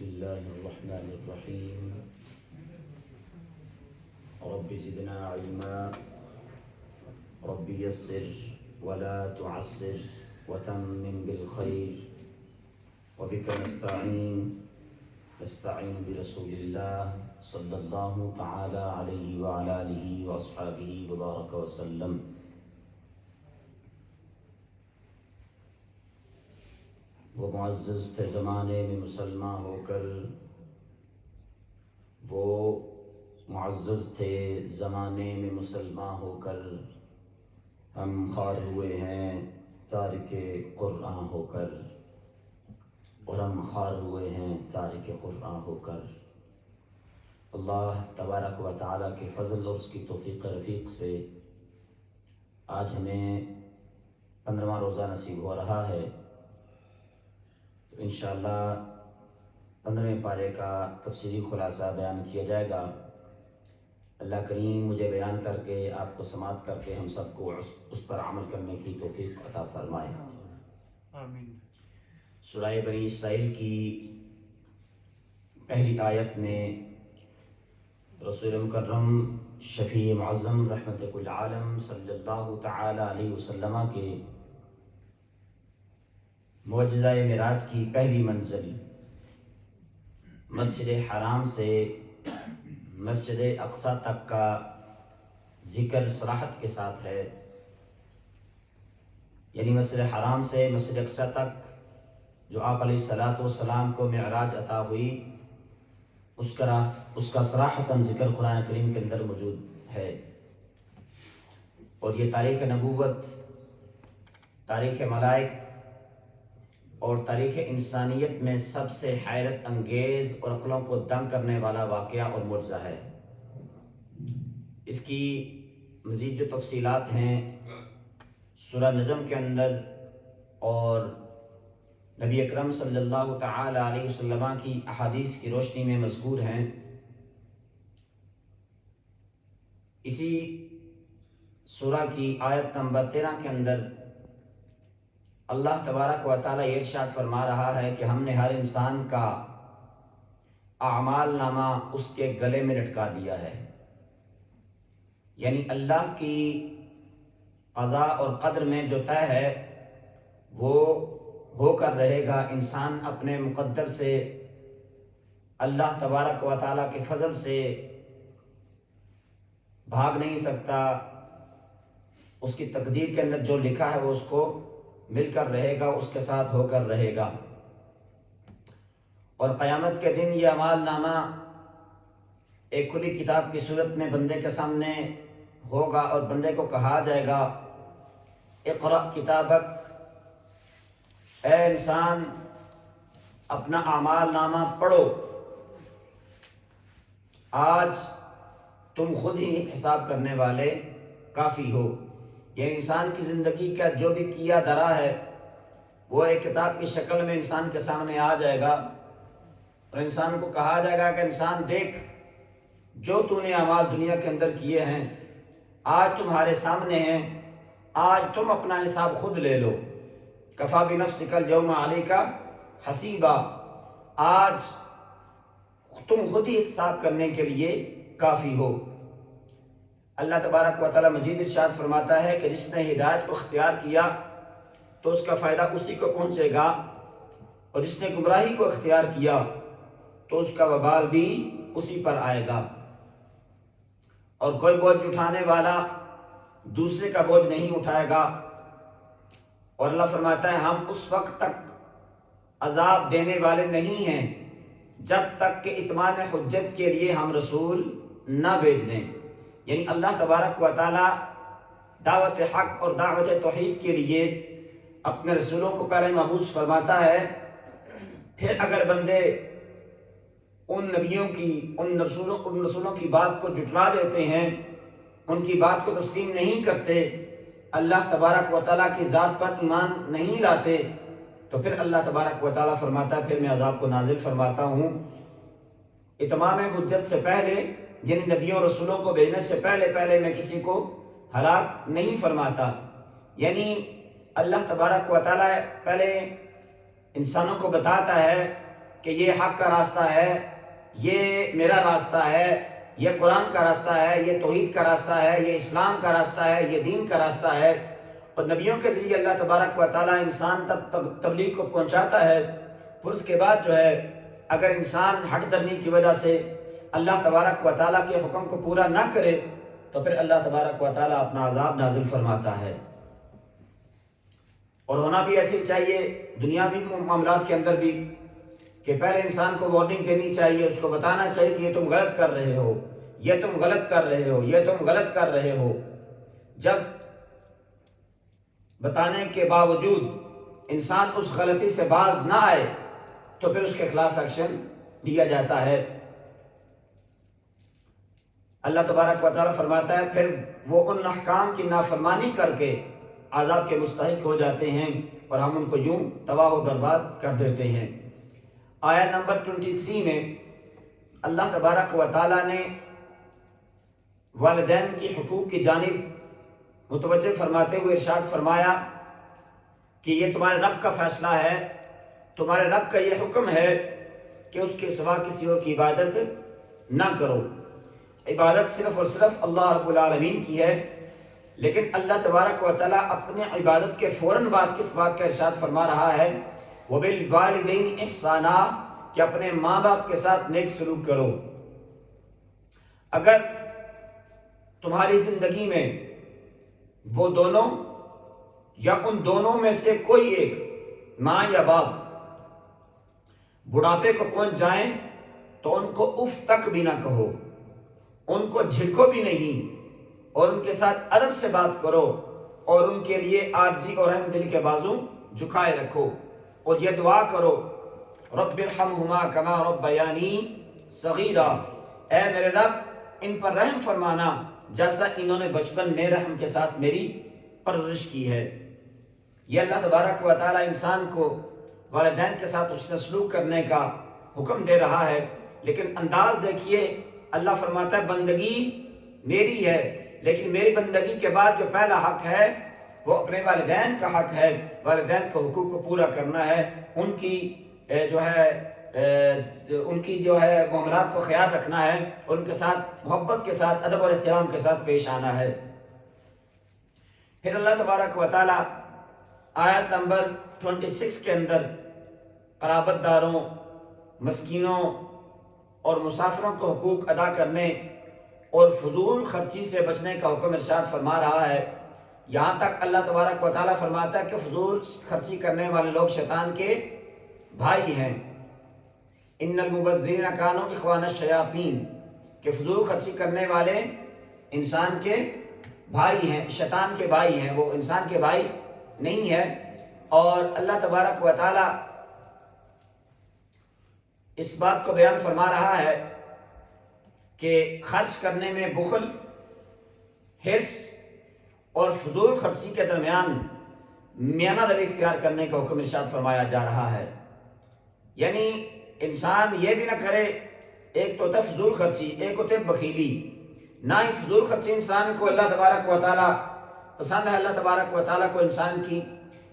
بسم الله الرحمن الرحيم رب زدنا علما رب يسر ولا تعسر وتمم بالخير وبك نستعين برسول الله صلى الله تعالى عليه وعلى آله وأصحابه وبارك وسلم. وہ معزز تھے زمانے میں مسلمان ہو کر، وہ معزز تھے زمانے میں مسلمان ہو کر، ہم خوار ہوئے ہیں تارک قرآن ہو کر، اور ہم خوار ہوئے ہیں تارک قرآن ہو کر. اللہ تبارک و تعالیٰ کے فضل اور اس کی توفیق رفیق سے آج ہمیں 15واں روزہ نصیب ہو رہا ہے. تو انشاءاللہ 15ویں پارے کا تفصیلی خلاصہ بیان کیا جائے گا. اللہ کریم مجھے بیان کر کے آپ کو سماعت کر کے ہم سب کو اس پر عمل کرنے کی توفیق عطا فرمائے. آمین. سورہ بنی اسرائیل کی پہلی آیت میں رسول مکرم شفیع معظم رحمت کل عالم صلی اللہ تعالی علیہ وسلم کے معجزہ معراج کی پہلی منزل مسجد حرام سے مسجد اقصی تک کا ذکر صراحت کے ساتھ ہے. یعنی مسجد حرام سے مسجد اقصی تک جو آپ علیہ الصلوۃ والسلام کو معراج عطا ہوئی، اس کا صراحتاً ذکر قرآن کریم کے اندر موجود ہے. اور یہ تاریخ نبوت، تاریخ ملائک اور تاریخ انسانیت میں سب سے حیرت انگیز اور عقلوں کو دنگ کرنے والا واقعہ اور معجزہ ہے. اس کی مزید جو تفصیلات ہیں سورہ نجم کے اندر اور نبی اکرم صلی اللہ تعالی علیہ وسلم کی احادیث کی روشنی میں مذکور ہیں. اسی سورہ کی آیت نمبر 13 کے اندر اللہ تبارک و تعالیٰ یہ ارشاد فرما رہا ہے کہ ہم نے ہر انسان کا اعمال نامہ اس کے گلے میں لٹکا دیا ہے. یعنی اللہ کی قضاء اور قدر میں جو طے ہے وہ ہو کر رہے گا. انسان اپنے مقدر سے، اللہ تبارک و تعالیٰ کے فضل سے بھاگ نہیں سکتا. اس کی تقدیر کے اندر جو لکھا ہے وہ اس کو مل کر رہے گا، اس کے ساتھ ہو کر رہے گا. اور قیامت کے دن یہ اعمال نامہ ایک کھلی کتاب کی صورت میں بندے کے سامنے ہوگا اور بندے کو کہا جائے گا اقرأ کتابک، اے انسان اپنا اعمال نامہ پڑھو، آج تم خود ہی حساب کرنے والے کافی ہو. یہ انسان کی زندگی کا جو بھی کیا دھرا ہے وہ ایک کتاب کی شکل میں انسان کے سامنے آ جائے گا، اور انسان کو کہا جائے گا کہ انسان دیکھ جو تو نے اعمال دنیا کے اندر کیے ہیں آج تمہارے سامنے ہیں، آج تم اپنا حساب خود لے لو. کفا بنفسک اليوم علیک حسیبا، آج تم خود ہی حساب کرنے کے لیے کافی ہو. اللہ تبارک و تعالیٰ مزید ارشاد فرماتا ہے کہ جس نے ہدایت کو اختیار کیا تو اس کا فائدہ اسی کو پہنچے گا، اور جس نے گمراہی کو اختیار کیا تو اس کا وبال بھی اسی پر آئے گا. اور کوئی بوجھ اٹھانے والا دوسرے کا بوجھ نہیں اٹھائے گا. اور اللہ فرماتا ہے ہم اس وقت تک عذاب دینے والے نہیں ہیں جب تک کہ اتمام حجت کے لیے ہم رسول نہ بھیج دیں. یعنی اللہ تبارک و تعالیٰ دعوت حق اور دعوت توحید کے لیے اپنے رسولوں کو پہلے مبعوث فرماتا ہے، پھر اگر بندے ان نبیوں کی ان رسولوں کی بات کو جھٹلا دیتے ہیں، ان کی بات کو تسلیم نہیں کرتے، اللہ تبارک و تعالیٰ کی ذات پر ایمان نہیں لاتے، تو پھر اللہ تبارک و تعالیٰ فرماتا ہے پھر میں عذاب کو نازل فرماتا ہوں. اتمام حجت سے پہلے، یعنی نبیوں رسولوں کو بھیجنے سے پہلے میں کسی کو ہلاک نہیں فرماتا. یعنی اللہ تبارک و تعالیٰ پہلے انسانوں کو بتاتا ہے کہ یہ حق کا راستہ ہے، یہ میرا راستہ ہے، یہ قرآن کا راستہ ہے، یہ توحید کا راستہ ہے، یہ اسلام کا راستہ ہے، یہ دین کا راستہ ہے، اور نبیوں کے ذریعے اللہ تبارک و تعالیٰ انسان تک تبلیغ کو پہنچاتا ہے، پھر اس کے بعد جو ہے اگر انسان ہٹ درمی کی وجہ سے اللہ تبارک و تعالیٰ کے حکم کو پورا نہ کرے تو پھر اللہ تبارک و تعالیٰ اپنا عذاب نازل فرماتا ہے۔ اور ہونا بھی ایسے چاہیے دنیاوی معاملات کے اندر بھی، کہ پہلے انسان کو وارننگ دینی چاہیے، اس کو بتانا چاہیے کہ یہ تم غلط کر رہے ہو، یہ تم غلط کر رہے ہو، یہ تم غلط کر رہے ہو۔ جب بتانے کے باوجود انسان اس غلطی سے باز نہ آئے تو پھر اس کے خلاف ایکشن لیا جاتا ہے۔ اللہ تبارک و تعالیٰ فرماتا ہے پھر وہ ان احکام کی نافرمانی کر کے عذاب کے مستحق ہو جاتے ہیں اور ہم ان کو یوں تباہ و برباد کر دیتے ہیں۔ آیت نمبر 23 میں اللہ تبارک و تعالیٰ نے والدین کی حقوق کی جانب متوجہ فرماتے ہوئے ارشاد فرمایا کہ یہ تمہارے رب کا فیصلہ ہے، تمہارے رب کا یہ حکم ہے کہ اس کے سوا کسی اور کی عبادت نہ کرو۔ عبادت صرف اور صرف اللہ رب العالمین کی ہے، لیکن اللہ تبارک و تعالیٰ اپنے عبادت کے فوراً بعد کس بات کا ارشاد فرما رہا ہے؟ وَبِالْوَالِدَيْنِ إِحْسَانًا، کہ اپنے ماں باپ کے ساتھ نیک سلوک کرو۔ اگر تمہاری زندگی میں وہ دونوں یا ان دونوں میں سے کوئی ایک ماں یا باپ بڑھاپے کو پہنچ جائیں تو ان کو اف تک بھی نہ کہو، ان کو جھڑکو بھی نہیں، اور ان کے ساتھ ادب سے بات کرو، اور ان کے لیے عاجزی اور رحم دلی کے بازو جھکائے رکھو، اور یہ دعا کرو رب ارحمہما کما ربیانی صغیرا، اے میرے رب ان پر رحم فرمانا جیسا انہوں نے بچپن میں رحم کے ساتھ میری پرورش کی ہے۔ یہ اللہ تبارک و تعالیٰ انسان کو والدین کے ساتھ اس سے سلوک کرنے کا حکم دے رہا ہے، لیکن انداز دیکھیے، اللہ فرماتا ہے بندگی میری ہے، لیکن میری بندگی کے بعد جو پہلا حق ہے وہ اپنے والدین کا حق ہے۔ والدین کے حقوق کو پورا کرنا ہے، ان کی جو ہے معاملات کو خیال رکھنا ہے، ان کے ساتھ محبت کے ساتھ ادب اور احترام کے ساتھ پیش آنا ہے۔ پھر اللہ تبارک و تعالیٰ آیت نمبر 26 کے اندر قرابت داروں، مسکینوں اور مسافروں کو حقوق ادا کرنے اور فضول خرچی سے بچنے کا حکم ارشاد فرما رہا ہے۔ یہاں تک اللہ تبارک و تعالیٰ فرماتا ہے کہ فضول خرچی کرنے والے لوگ شیطان کے بھائی ہیں۔ ان المبذرین کانوا اخوان الشیاطین، کہ فضول خرچی کرنے والے انسان کے بھائی ہیں، شیطان کے بھائی ہیں، وہ انسان کے بھائی نہیں ہے۔ اور اللہ تبارک و تعالیٰ اس بات کو بیان فرما رہا ہے کہ خرچ کرنے میں بخل، حرص اور فضول خرچی کے درمیان میانہ روی اختیار کرنے کا حکم ارشاد فرمایا جا رہا ہے۔ یعنی انسان یہ بھی نہ کرے، ایک تو ہوتا ہے فضول خرچی، ایک ہوتا ہے بخیلی۔ نہ ہی فضول خرچی انسان کو اللہ تبارک و تعالیٰ پسند ہے، اللہ تبارک و تعالیٰ کو انسان کی،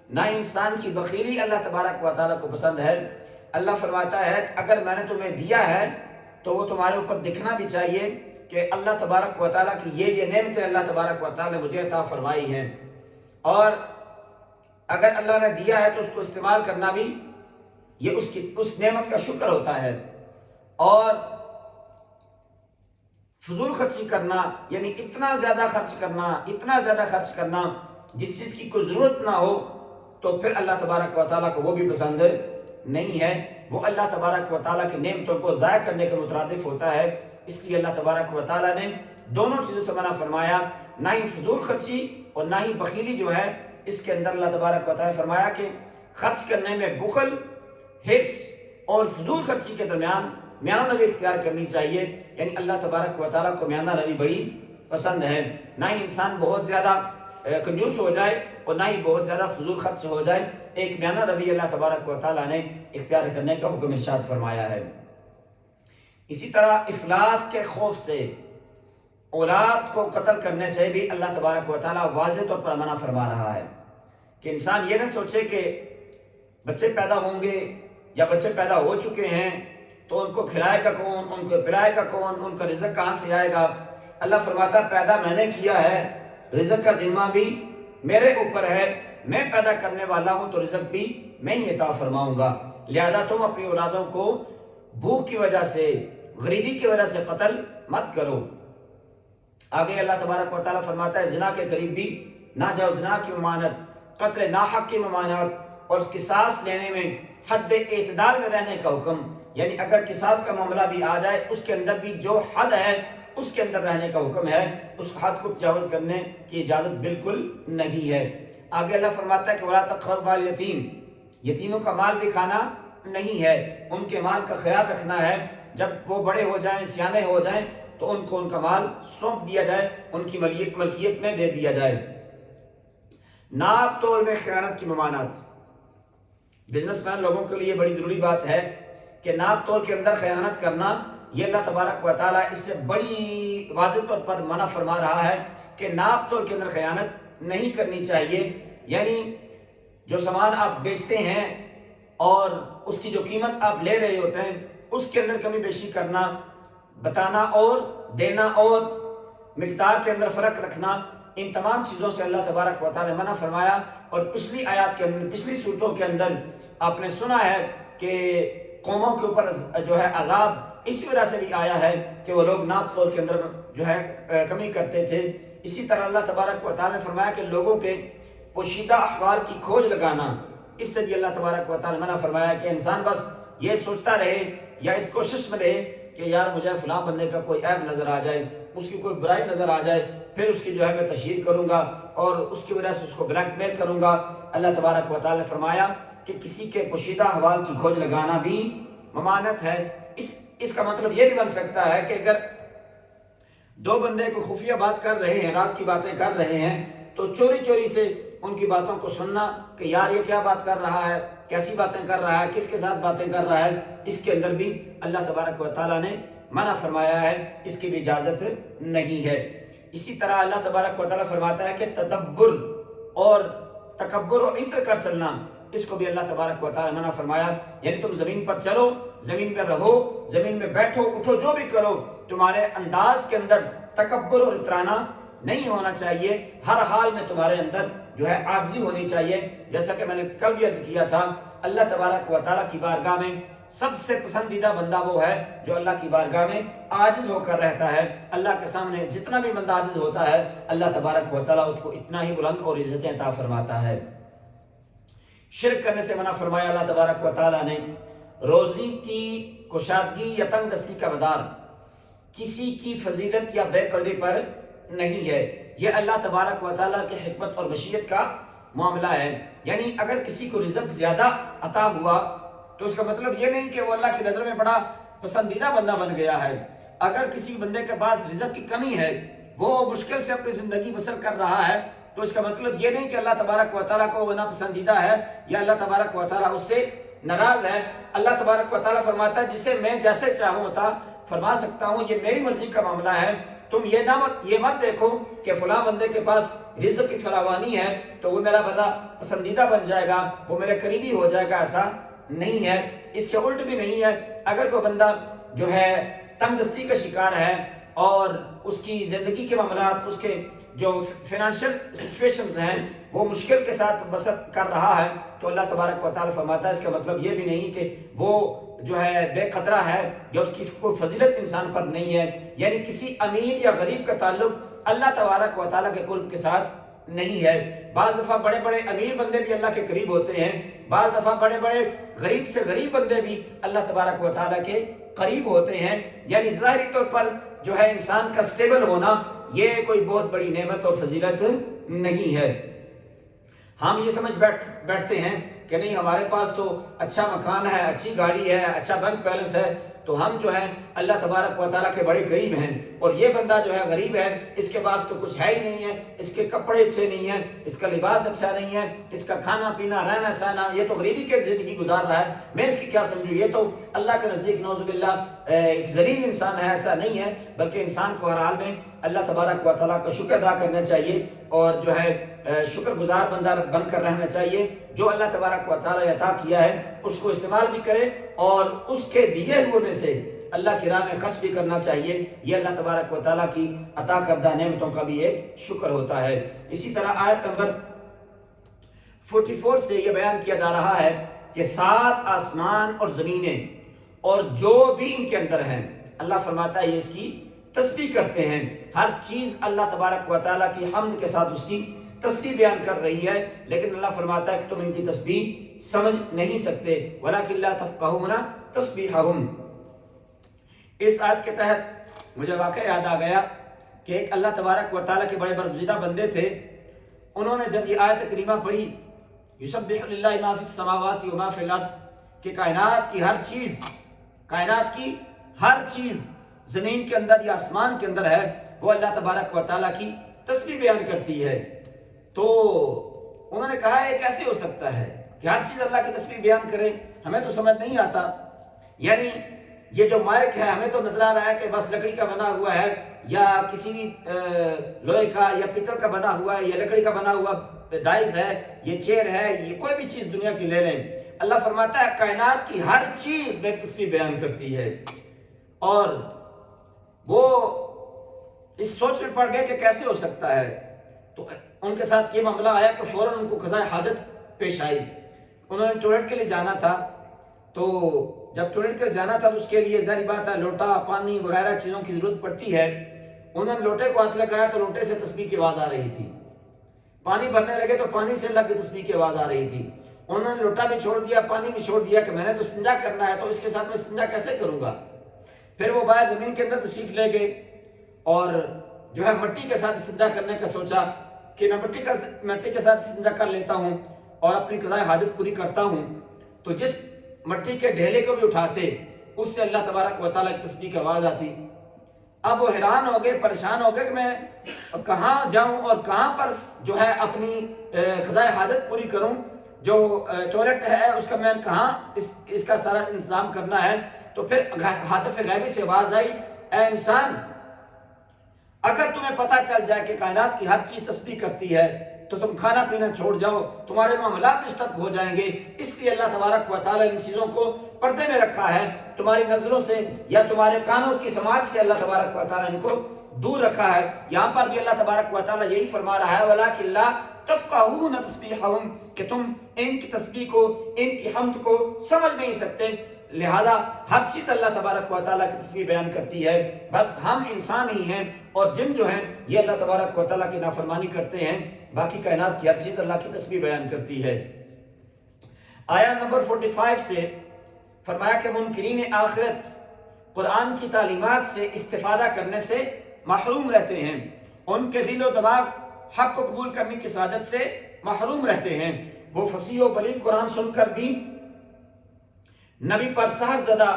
نہ ہی انسان کی بخیلی اللہ تبارک و تعالیٰ کو پسند ہے۔ اللہ فرماتا ہے اگر میں نے تمہیں دیا ہے تو وہ تمہارے اوپر دکھنا بھی چاہیے کہ اللہ تبارک و تعالیٰ کی یہ نعمتیں اللہ تبارک و تعالیٰ نے مجھے عطا فرمائی ہیں، اور اگر اللہ نے دیا ہے تو اس کو استعمال کرنا بھی یہ اس نعمت کا شکر ہوتا ہے۔ اور فضول خرچی کرنا یعنی اتنا زیادہ خرچ کرنا جس چیز کی کوئی ضرورت نہ ہو، تو پھر اللہ تبارک و تعالیٰ کو وہ بھی پسند نہیں ہے۔ وہ اللہ تبارک و تعالیٰ کی نعمتوں کو ضائع کرنے کے مترادف ہوتا ہے۔ اس لیے اللہ تبارک و تعالیٰ نے دونوں چیزوں سے منع فرمایا، نہ ہی فضول خرچی اور نہ ہی بخیلی جو ہے اس کے اندر اللہ تبارک و تعالیٰ نے فرمایا کہ خرچ کرنے میں بخل، حرص اور فضول خرچی کے درمیان میانہ روی اختیار کرنی چاہیے۔ یعنی اللہ تبارک و تعالیٰ کو میانہ روی بڑی پسند ہے، نہ ہی انسان بہت زیادہ کنجوس ہو جائے اور نہ ہی بہت زیادہ فضول خرچ ہو جائے۔ ایک میانہ روی اللہ تبارک و تعالیٰ نے اختیار کرنے کا حکم ارشاد فرمایا ہے۔ اسی طرح افلاس کے خوف سے اولاد کو قتل کرنے سے بھی اللہ تبارک و تعالیٰ واضح طور پر منع فرما رہا ہے کہ انسان یہ نہ سوچے کہ بچے پیدا ہوں گے یا بچے پیدا ہو چکے ہیں تو ان کو کھلائے گا کون، ان کو پلائے گا کون، ان کا رزق کہاں سے آئے گا؟ اللہ فرماتا ہے پیدا میں نے کیا ہے، رزق کا ذمہ بھی میرے اوپر ہے، میں پیدا کرنے والا ہوں تو رزق بھی میں ہی عطا فرماؤں گا، لہذا تم اپنی اولادوں کو بھوک کی وجہ سے، غریبی کی وجہ سے قتل مت کرو۔ آگے اللہ تبارک و تعالیٰ فرماتا ہے زنا کے قریب بھی نہ جاؤ، زنا کی ممانعت، قتل ناحق کی ممانعت اور قصاص لینے میں حد اعتدال میں رہنے کا حکم، یعنی اگر قصاص کا معاملہ بھی آ جائے اس کے اندر بھی جو حد ہے اس کے اندر رہنے کا حکم ہے، اس حد کو تجاوز کرنے کی اجازت بالکل نہیں ہے۔ آگے اللہ فرماتا ہے کہ وَلَا تَقْرَبُوا مَالَ الْيَتِيمِ، یتیموں کا مال بھی کھانا نہیں ہے، ان کے مال کا خیال رکھنا ہے، جب وہ بڑے ہو جائیں، سیانے ہو جائیں تو ان کو ان کا مال سونپ دیا جائے، ان کی ملکیت میں دے دیا جائے۔ ناپ تول میں خیانت کی ممانعت، بزنس مین لوگوں کے لیے بڑی ضروری بات ہے کہ ناپ تول کے اندر خیانت کرنا، یہ اللہ تبارک و تعالیٰ اس سے بڑی واضح طور پر منع فرما رہا ہے کہ ناپ تول کے اندر خیانت نہیں کرنی چاہیے، یعنی جو سامان آپ بیچتے ہیں اور اس کی جو قیمت آپ لے رہے ہوتے ہیں اس کے اندر کمی بیشی کرنا، بتانا اور دینا اور مقدار کے اندر فرق رکھنا، ان تمام چیزوں سے اللہ تبارک و تعالیٰ نے منع فرمایا۔ اور پچھلی آیات کے اندر، پچھلی صورتوں کے اندر آپ نے سنا ہے کہ قوموں کے اوپر جو ہے عذاب اس وجہ سے بھی آیا ہے کہ وہ لوگ ناپ تول کے اندر جو ہے کمی کرتے تھے۔ اسی طرح اللہ تبارک و تعالیٰ نے فرمایا کہ لوگوں کے پوشیدہ احوال کی کھوج لگانا، اس سے بھی اللہ تبارک و تعالیٰ نے منع فرمایا کہ انسان بس یہ سوچتا رہے یا اس کوشش میں رہے کہ یار مجھے فلاں بندے کا کوئی عیب نظر آ جائے، اس کی کوئی برائی نظر آ جائے، پھر اس کی جو ہے میں تشہیر کروں گا اور اس کی وجہ سے اس کو بلیک میل کروں گا۔ اللہ تبارک و تعالیٰ نے فرمایا کہ کسی کے پوشیدہ احوال کی کھوج لگانا بھی ممانعت ہے۔ اس کا مطلب یہ بھی بن سکتا ہے کہ اگر دو بندے کو خفیہ بات کر رہے ہیں، راز کی باتیں کر رہے ہیں، تو چوری چوری سے ان کی باتوں کو سننا کہ یار یہ کیا بات کر رہا ہے، کیسی باتیں کر رہا ہے، کس کے ساتھ باتیں کر رہا ہے، اس کے اندر بھی اللہ تبارک و تعالیٰ نے منع فرمایا ہے، اس کی بھی اجازت نہیں ہے۔ اسی طرح اللہ تبارک و تعالیٰ فرماتا ہے کہ تدبر اور تکبر اور اطر کر چلنا، اس کو بھی اللہ تبارک و تعالیٰ نے منع فرمایا، یعنی تم زمین پر چلو، زمین پہ رہو، زمین میں بیٹھو اٹھو جو بھی کرو، تمہارے انداز کے اندر تکبر اور اترانا نہیں ہونا چاہیے، ہر حال میں تمہارے اندر جو ہے عاجزی ہونی چاہیے۔ جیسا کہ میں نے کل بھی عرض کیا تھا، اللہ تبارک و تعالیٰ کی بارگاہ میں سب سے پسندیدہ بندہ وہ ہے جو اللہ کی بارگاہ میں عاجز ہو کر رہتا ہے۔ اللہ کے سامنے جتنا بھی بندہ عاجز ہوتا ہے اللہ تبارک و تعالیٰ اس کو اتنا ہی بلند اور عزتیں عطا فرماتا ہے۔ شرک کرنے سے منع فرمایا اللہ تبارک و تعالیٰ نے۔ روزی کی کشادگی یا تنگ دستی کا مدار کسی کی فضیلت یا بے قدری پر نہیں ہے، یہ اللہ تبارک و تعالیٰ کی حکمت اور مشیت کا معاملہ ہے۔ یعنی اگر کسی کو رزق زیادہ عطا ہوا تو اس کا مطلب یہ نہیں کہ وہ اللہ کی نظر میں بڑا پسندیدہ بندہ بن گیا ہے۔ اگر کسی بندے کے پاس رزق کی کمی ہے، وہ مشکل سے اپنی زندگی بسر کر رہا ہے، تو اس کا مطلب یہ نہیں کہ اللہ تبارک و تعالیٰ کو وہ ناپسندیدہ ہے یا اللہ تبارک و تعالیٰ اس سے ناراض ہے۔ اللہ تبارک و تعالیٰ فرماتا ہے جسے میں جیسے چاہوں عطا فرما سکتا ہوں، یہ میری مرضی کا معاملہ ہے۔ تم یہ مت دیکھو کہ فلاں بندے کے پاس رزق کی فراوانی ہے تو وہ میرا بندہ پسندیدہ بن جائے گا، وہ میرے قریبی ہو جائے گا، ایسا نہیں ہے۔ اس کے الٹ بھی نہیں ہے، اگر کوئی بندہ جو ہے تنگ دستی کا شکار ہے اور اس کی زندگی کے معاملات، اس کے جو فائنینشیل سچویشنز ہیں وہ مشکل کے ساتھ بسر کر رہا ہے، تو اللہ تبارک و تعالیٰ فرماتا ہے اس کا مطلب یہ بھی نہیں کہ وہ جو ہے بے قدرہ ہے یا اس کی کوئی فضیلت انسان پر نہیں ہے۔ یعنی کسی امیر یا غریب کا تعلق اللہ تبارک و تعالیٰ کے قرب کے ساتھ نہیں ہے۔ بعض دفعہ بڑے بڑے امیر بندے بھی اللہ کے قریب ہوتے ہیں، بعض دفعہ بڑے بڑے غریب سے غریب بندے بھی اللہ تبارک و تعالیٰ کے قریب ہوتے ہیں۔ یعنی ظاہری طور پر جو ہے انسان کا سٹیبل ہونا یہ کوئی بہت بڑی نعمت اور فضیلت نہیں ہے۔ ہم یہ سمجھ بیٹھتے ہیں کہ نہیں ہمارے پاس تو اچھا مکان ہے، اچھی گاڑی ہے، اچھا بینک بیلنس ہے، تو ہم جو ہے اللہ تبارک و تعالیٰ کے بڑے قریب ہیں، اور یہ بندہ جو ہے غریب ہے، اس کے پاس تو کچھ ہے ہی نہیں ہے، اس کے کپڑے اچھے نہیں ہیں، اس کا لباس اچھا نہیں ہے، اس کا کھانا پینا رہنا سہنا، یہ تو غریبی کی زندگی گزار رہا ہے، میں اس کی کیا سمجھوں، یہ تو اللہ کے نزدیک نعوذ باللہ ایک ذلیل انسان ہے۔ ایسا نہیں ہے، بلکہ انسان کو ہر حال میں اللہ تبارک و تعالیٰ کا شکر ادا کرنا چاہیے اور جو ہے شکر گزار بندہ بن کر رہنا چاہیے. جو اللہ تبارک و تعالیٰ نے عطا کیا ہے اس کو استعمال بھی کرے اور اس کے دیے ہوئے میں سے اللہ کی راہ میں خرچ بھی کرنا چاہیے. یہ اللہ تبارک و تعالیٰ کی عطا کردہ نعمتوں کا بھی ایک شکر ہوتا ہے. اسی طرح آیت نمبر 44 سے یہ بیان کیا جا رہا ہے کہ 7 آسمان اور زمینیں اور جو بھی ان کے اندر ہیں اللہ فرماتا ہے یہ اس کی تسبیح کرتے ہیں. ہر چیز اللہ تبارک و تعالیٰ کی حمد کے ساتھ اس کی تسبیح بیان کر رہی ہے، لیکن اللہ فرماتا ہے کہ تم ان کی تسبیح سمجھ نہیں سکتے. وَلَكِنْ لَا تَفْقَهُونَ تَسْبِيحَهُمْ. اس آیت کے تحت مجھے واقعہ یاد آ گیا کہ ایک اللہ تبارک و تعالیٰ کے بڑے برگزیدہ بندے تھے. انہوں نے جب یہ آیت کریمہ پڑھی یسبح للہ ما فی السماوات و ما فی الارض کہ کائنات کی ہر چیز زمین کے اندر یا آسمان کے اندر ہے وہ اللہ تبارک و تعالیٰ کی تسبیح بیان کرتی ہے، تو انہوں نے کہا یہ کیسے ہو سکتا ہے کہ ہر چیز اللہ کی تسبیح بیان کرے؟ ہمیں تو سمجھ نہیں آتا. یعنی یہ جو مائک ہے ہمیں تو نظر آ رہا ہے کہ بس لکڑی کا بنا ہوا ہے یا کسی بھی لوہے کا یا پیتل کا بنا ہوا ہے یا لکڑی کا بنا ہوا ڈائز ہے، یہ چیئر ہے، یہ کوئی بھی چیز دنیا کی لے لیں. اللہ فرماتا ہے کائنات کی ہر چیز میں تسبیح بیان کرتی ہے. اور وہ اس سوچ میں پڑ گئے کہ کیسے ہو سکتا ہے. تو ان کے ساتھ یہ معاملہ آیا کہ فوراً ان کو قضاء حاجت پیش آئی. انہوں نے ٹوائلٹ کے لیے جانا تھا، تو جب ٹوائلٹ کے لیے جانا تھا تو اس کے لیے ظاہر بات ہے لوٹا پانی وغیرہ چیزوں کی ضرورت پڑتی ہے. انہوں نے لوٹے کو ہاتھ لگایا تو لوٹے سے تسبیح کی آواز آ رہی تھی. پانی بھرنے لگے تو پانی سے اللہ کی تسبیح کی آواز آ رہی تھی. انہوں نے لوٹا بھی چھوڑ دیا، پانی بھی چھوڑ دیا کہ میں نے تو استنجا کرنا ہے، تو اس کے ساتھ میں استنجا کیسے کروں گا. پھر وہ باہر زمین کے اندر تشریف لے گئے اور جو ہے مٹی کے ساتھ استنجا کرنے کا سوچا کہ میں مٹی کے ساتھ استنجا کر لیتا ہوں اور اپنی قضاء حاجت پوری کرتا ہوں. تو جس مٹی کے ڈھیلے کو بھی اٹھاتے اس سے اللہ تبارک و تعالیٰ کی تسبیح کی آواز آتی. اب وہ حیران ہو گئے، پریشان ہو گئے کہ میں کہاں جاؤں اور کہاں پر جو ہے اپنی قضاء حاجت پوری کروں. جو ٹوائلٹ ہے اس کا میں کہاں اس کا سارا انتظام کرنا ہے. تو پھر ہاتف غیبی سے آواز آئی، اے انسان اگر تمہیں پتہ چل جائے کہ کائنات کی ہر چیز تسبیح کرتی ہے تو تم کھانا پینا چھوڑ جاؤ، تمہارے معاملات ڈسٹرب ہو جائیں گے. اس لیے اللہ تبارک و تعالیٰ نے ان چیزوں کو پردے میں رکھا ہے، تمہاری نظروں سے یا تمہارے کانوں کی سماعت سے اللہ تبارک و تعالیٰ نے ان کو دور رکھا ہے. یہاں پر بھی اللہ تبارک و تعالیٰ یہی فرما رہا ہے وَلَكِنْ لَا تَفْقَهُونَ تَسْبِيحَهُمْ کہ تم ان کی تسبیح کو، ان کی حمد کو سمجھ نہیں سکتے. لہذا ہر چیز اللہ تبارک و تعالیٰ کی تسبیح بیان کرتی ہے، بس ہم انسان ہی ہیں اور جن جو ہیں یہ اللہ تبارک و تعالیٰ کی نافرمانی کرتے ہیں. باقی کائنات کی ہر چیز اللہ کی تسبیح بیان کرتی ہے. آیا نمبر 45 سے فرمایا کہ منکرین آخرت قرآن کی تعلیمات سے استفادہ کرنے سے محروم رہتے ہیں. ان کے دل و دماغ حق کو قبول کرنے کی سعادت سے محروم رہتے ہیں. وہ فصیح و بلیغ قرآن سن کر بھی نبی پر سحر زدہ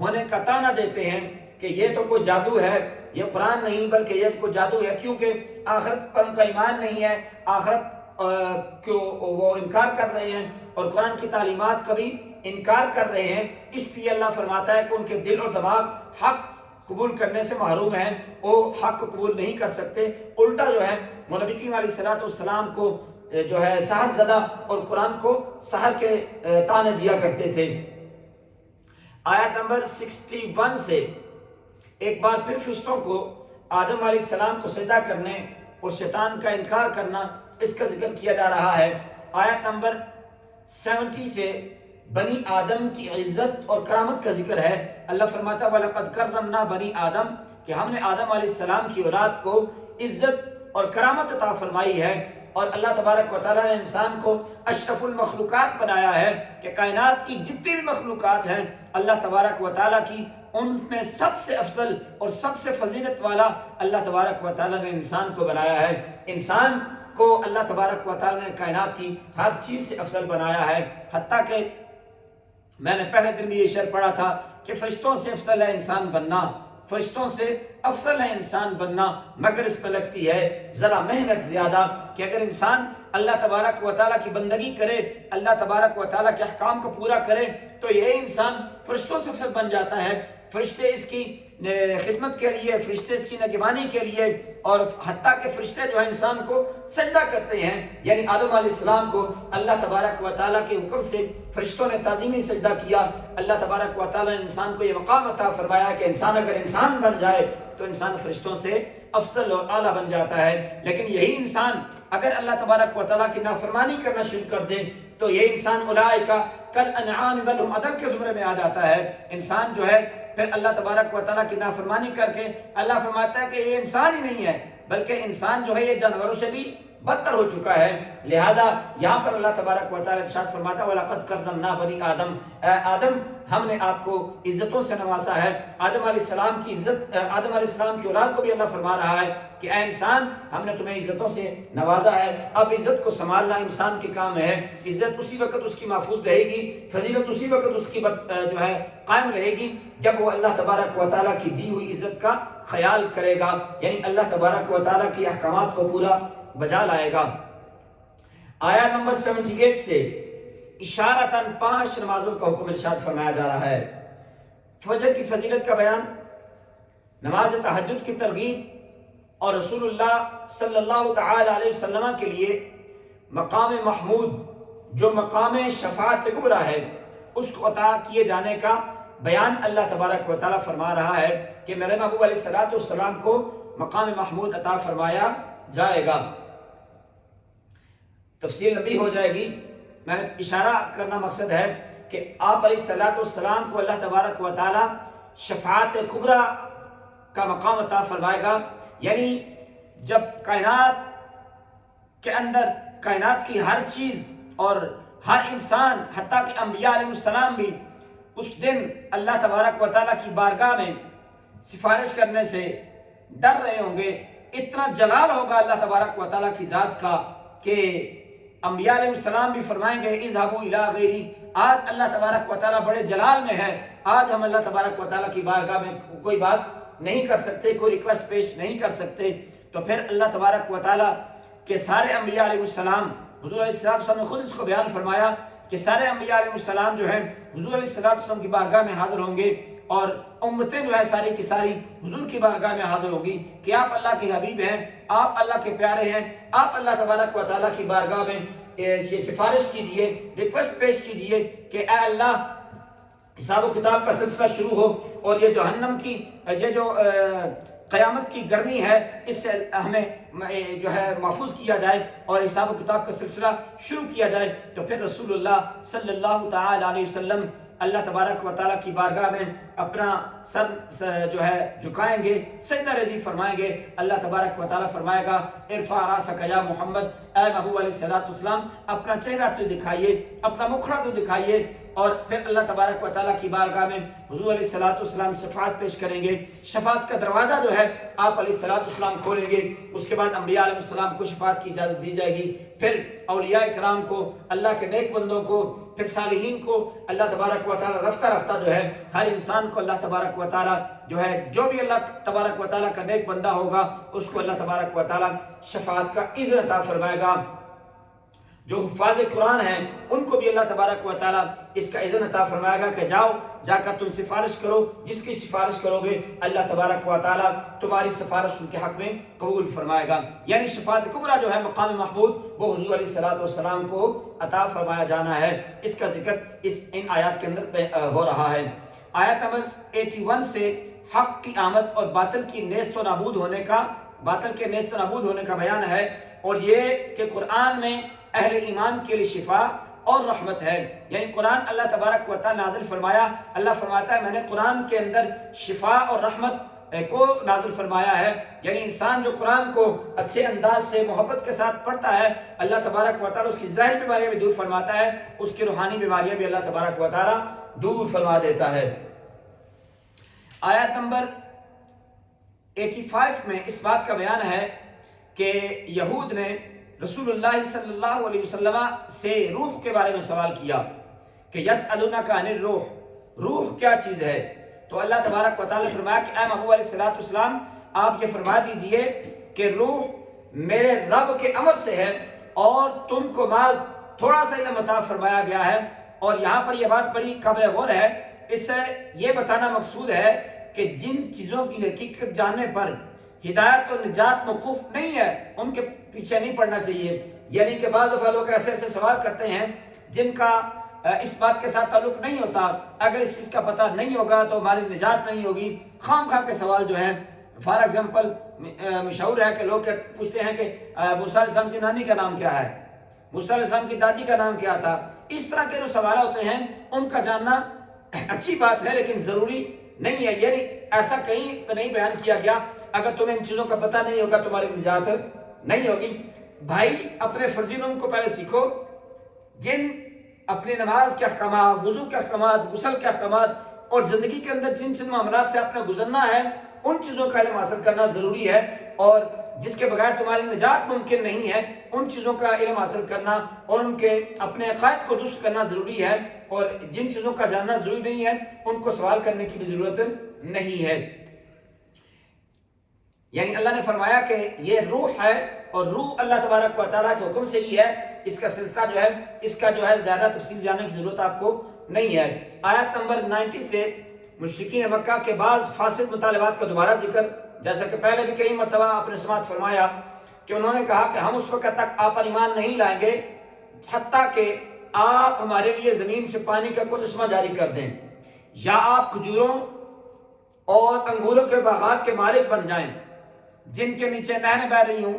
ہونے کا تانا دیتے ہیں کہ یہ تو کوئی جادو ہے، یہ قرآن نہیں بلکہ یہ کوئی جادو ہے، کیونکہ آخرت پر ان کا ایمان نہیں ہے، آخرت کو وہ انکار کر رہے ہیں اور قرآن کی تعلیمات کا بھی انکار کر رہے ہیں. اس لیے اللہ فرماتا ہے کہ ان کے دل اور دماغ حق قبول کرنے سے محروم ہیں، وہ حق کو قبول نہیں کر سکتے. الٹا جو ہے وہ نبی کریم علیہ السلام کو جو ہے سحر زدہ اور قرآن کو سحر کے تانے دیا کرتے تھے. آیت نمبر 61 سے ایک بار پھر فرشتوں کو آدم علیہ السلام کو سجدہ کرنے اور شیطان کا انکار کرنا اس کا ذکر کیا جا رہا ہے. آیت نمبر 70 سے بنی آدم کی عزت اور کرامت کا ذکر ہے. اللہ فرماتا ہے وَلَقَدْ كَرَّمْنَا بَنِي آدم کہ ہم نے آدم علیہ السلام کی اولاد کو عزت اور کرامت عطا فرمائی ہے. اور اللہ تبارک و تعالیٰ نے انسان کو اشرف المخلوقات بنایا ہے کہ کائنات کی جتنی بھی مخلوقات ہیں اللہ تبارک و تعالیٰ کی ان میں سب سے افضل اور سب سے فضیلت والا اللہ تبارک و تعالیٰ نے انسان کو بنایا ہے. انسان کو اللہ تبارک و تعالیٰ نے کائنات کی ہر چیز سے افضل بنایا ہے. حتیٰ کہ میں نے پہلے دن بھی یہ شعر پڑھا تھا کہ فرشتوں سے افضل ہے انسان بننا، فرشتوں سے افضل ہے انسان بننا، مگر اس پہ لگتی ہے ذرا محنت زیادہ کہ اگر انسان اللہ تبارک و تعالیٰ کی بندگی کرے، اللہ تبارک و تعالیٰ کے احکام کو پورا کرے تو یہ انسان فرشتوں سے افضل بن جاتا ہے. فرشتے اس کی خدمت کے لیے، فرشتے اس کی نگہبانی کے لیے، اور حتیٰ کہ فرشتے جو ہیں انسان کو سجدہ کرتے ہیں، یعنی آدم علیہ السلام کو اللہ تبارک و تعالیٰ کے حکم سے فرشتوں نے تعظیمی سجدہ کیا۔ اللہ تبارک و تعالیٰ نے انسان کو یہ مقام عطا فرمایا کہ انسان اگر انسان بن جائے تو انسان فرشتوں سے افضل اور اعلیٰ بن جاتا ہے، لیکن یہی انسان اگر اللہ تبارک و تعالیٰ کی نافرمانی کرنا شروع کر دے تو یہ انسان اولئک کالانعام بل ہم اضل کے زمرے میں آ جاتا ہے۔ انسان جو ہے پھر اللہ تبارک و تعالیٰ کی نافرمانی کر کے اللہ فرماتا ہے کہ یہ انسان ہی نہیں ہے بلکہ انسان جو ہے یہ جانوروں سے بھی بدتر ہو چکا ہے۔ لہذا یہاں پر اللہ تبارک و تعالیٰ ارشاد فرماتا ہے وَلَقَدْ كَرَّمْنَا بَنِي آدم، اے آدم ہم نے آپ کو عزتوں سے نوازا ہے۔ آدم علیہ السلام کی عزت، آدم علیہ السلام کی اولاد کو بھی اللہ فرما رہا ہے کہ اے انسان ہم نے تمہیں عزتوں سے نوازا ہے، اب عزت کو سنبھالنا انسان کے کام ہے۔ عزت اسی وقت اس کی محفوظ رہے گی، فضیلت اسی وقت اس کی جو ہے قائم رہے گی جب وہ اللہ تبارک و تعالیٰ کی دی ہوئی عزت کا خیال کرے گا، یعنی اللہ تبارک و تعالیٰ کی احکامات کو پورا بجا لائے گا۔ آیت نمبر 78 سے اشارتاً 5 نمازوں کا حکم ارشاد فرمایا جا رہا ہے۔ فجر کی فضیلت کا بیان، نماز تہجد کی ترغیب، اور رسول اللہ صلی اللہ تعالی علیہ وسلم کے لیے مقام محمود جو مقام شفاعت کبریٰ ہے اس کو عطا کیے جانے کا بیان اللہ تبارک و تعالیٰ فرما رہا ہے کہ میرے محبوب علیہ السلام کو مقام محمود عطا فرمایا جائے گا۔ تفصیل لمبی ہو جائے گی، میں نے اشارہ کرنا مقصد ہے کہ آپ علیہ السلام کو اللہ تبارک و تعالیٰ شفاعت کبریٰ کا مقام عطا فرمائے گا، یعنی جب کائنات کے اندر کائنات کی ہر چیز اور ہر انسان حتیٰ کہ انبیاء علیہ السلام بھی اس دن اللہ تبارک و تعالیٰ کی بارگاہ میں سفارش کرنے سے ڈر رہے ہوں گے، اتنا جلال ہوگا اللہ تبارک و تعالیٰ کی ذات کا کہ انبیاء علیہ السلام بھی فرمائیں گے اذهبوا الی غیری، آج اللہ تبارک و تعالیٰ بڑے جلال میں ہے، آج ہم اللہ تبارک و تعالیٰ کی بارگاہ میں کوئی بات نہیں کر سکتے، کوئی ریکویسٹ پیش نہیں کر سکتے۔ تو پھر اللہ تبارک و تعالیٰ کے سارے انبیاء علیہ السلام، حضور علیہ السلام نے خود اس کو بیان فرمایا کہ سارے انبیاء علیہ السلام جو ہیں حضور علیہ السلام کی بارگاہ میں حاضر ہوں گے، اور امتیں جو ہے ساری کی ساری حضور کی بارگاہ میں حاضر ہوگی کہ آپ اللہ کے حبیب ہیں، آپ اللہ کے پیارے ہیں، آپ اللہ تبارک و تعالیٰ کی بارگاہ میں یہ سفارش کیجئے، ریکویسٹ پیش کیجئے کہ اے اللہ حساب و کتاب کا سلسلہ شروع ہو اور یہ جہنم کی یہ جو قیامت کی گرمی ہے اس سے ہمیں جو ہے محفوظ کیا جائے اور حساب و کتاب کا سلسلہ شروع کیا جائے۔ تو پھر رسول اللہ صلی اللہ تعالی علیہ وسلم اللہ تبارک و تعالیٰ کی بارگاہ میں اپنا سر جو ہے جھکائیں گے، سجدہ ریزی فرمائیں گے۔ اللہ تبارک و تعالیٰ فرمائے گا ارفع راسک یا محمد، اے محبوب علیہ السلام اپنا چہرہ تو دکھائیے، اپنا مکھڑا تو دکھائیے۔ اور پھر اللہ تبارک و تعالیٰ کی بارگاہ میں حضور علیہ السلام شفاعت پیش کریں گے۔ شفاعت کا دروازہ جو ہے آپ علیہ السلام کھولیں گے، اس کے بعد انبیاء علیہ السلام کو شفاعت کی اجازت دی جائے گی، پھر اولیاء کرام کو، اللہ کے نیک بندوں کو، پھر صالحین کو اللہ تبارک و تعالیٰ رفتہ رفتہ جو ہے ہر انسان کو اللہ تبارک و تعالیٰ جو ہے جو بھی اللہ تبارک و تعالیٰ کا نیک بندہ ہوگا اس کو اللہ تبارک و تعالیٰ شفاعت کا اذن عطا فرمائے گا۔ جو حفاظ قرآن ہیں ان کو بھی اللہ تبارک و تعالیٰ اس کا اذن عطا فرمائے گا کہ جاؤ جا کر تم سفارش کرو، جس کی سفارش کرو گے اللہ تبارک و تعالیٰ تمہاری سفارش ان کے حق میں قبول فرمائے گا۔ یعنی شفاعت کبریٰ جو ہے مقام محمود وہ حضور علیہ السلام کو عطا فرمایا جانا ہے، اس کا ذکر ان آیات کے اندر ہو رہا ہے۔ آیت نمبر 81 سے حق کی آمد اور باطل کی نیست و نابود ہونے کا، باطل کے نیست و نابود ہونے کا بیان ہے، اور یہ کہ قرآن میں اہل ایمان کے لیے شفا اور رحمت ہے، یعنی قرآن اللہ تبارک و تعالیٰ نازل فرمایا، اللہ فرماتا ہے میں نے قرآن کے اندر شفا اور رحمت کو نازل فرمایا ہے، یعنی انسان جو قرآن کو اچھے انداز سے محبت کے ساتھ پڑھتا ہے اللہ تبارک و تعالیٰ اس کی ظاہری بیماریاں بھی دور فرماتا ہے، اس کی روحانی بیماریاں بھی اللہ تبارک و تعالیٰ دور فرما دیتا ہے۔ آیت نمبر 85 میں اس بات کا بیان ہے کہ یہود نے رسول اللہ صلی اللہ علیہ وسلم سے روح کے بارے میں سوال کیا کہ یسألونک عن الروح، روح کیا چیز ہے؟ تو اللہ تبارک و تعالیٰ نے فرمایا کہ اے محبوب علیہ السلام آپ یہ فرما دیجئے کہ روح میرے رب کے امر سے ہے اور تم کو بعض تھوڑا سا علم عطا فرمایا گیا ہے۔ اور یہاں پر یہ بات بڑی قابل غور ہے، اس سے یہ بتانا مقصود ہے کہ جن چیزوں کی حقیقت جاننے پر ہدایت و نجات موقوف نہیں ہے ان کے پیچھے نہیں پڑنا چاہیے. یعنی کہ بعض دفعہ لوگ ایسے ایسے سوال کرتے ہیں جن کا اس بات کے ساتھ تعلق نہیں ہوتا. اگر اس چیز کا پتہ نہیں ہوگا تو ہماری نجات نہیں ہوگی. خام خواہ کے سوال جو ہیں، فار ایگزامپل مشہور ہے کہ لوگ پوچھتے ہیں کہ موسیٰ علیہ السلام کی نانی کا نام کیا ہے، موسیٰ علیہ السلام کی دادی کا نام کیا تھا. اس طرح کے جو سوال ہوتے ہیں ان کا جاننا اچھی بات ہے لیکن ضروری نہیں ہے. یعنی ایسا کہیں نہیں بیان کیا گیا اگر تمہیں ان چیزوں کا پتہ نہیں ہوگا تمہاری نجات نہیں ہوگی. بھائی اپنے فرضی علوم کو پہلے سیکھو. جن اپنی نماز کے احکامات، وضو کے احکامات، غسل کے احکامات اور زندگی کے اندر جن جن معاملات سے آپ نے گزرنا ہے ان چیزوں کا علم حاصل کرنا ضروری ہے. اور جس کے بغیر تمہاری نجات ممکن نہیں ہے ان چیزوں کا علم حاصل کرنا اور ان کے اپنے عقائد کو درست کرنا ضروری ہے. اور جن چیزوں کا جاننا ضروری نہیں ہے ان کو سوال کرنے کی بھی ضرورت نہیں ہے. یعنی اللہ نے فرمایا کہ یہ روح ہے اور روح اللہ تبارک و تعالیٰ کے حکم سے ہی ہے. اس کا سلسلہ جو ہے، اس کا جو ہے زیادہ تفصیل جاننے کی ضرورت آپ کو نہیں ہے. آیت نمبر 90 سے مشرکین مکہ کے بعض فاسد مطالبات کا دوبارہ ذکر، جیسا کہ پہلے بھی کئی مرتبہ آپ نے سماعت فرمایا کہ انہوں نے کہا کہ ہم اس وقت تک آپ پر ایمان نہیں لائیں گے حتیٰ کہ آپ ہمارے لیے زمین سے پانی کا کوئی چشمہ جاری کر دیں، یا آپ کھجوروں اور انگوروں کے باغات کے مالک بن جائیں جن کے نیچے نہریں بہہ رہی ہوں،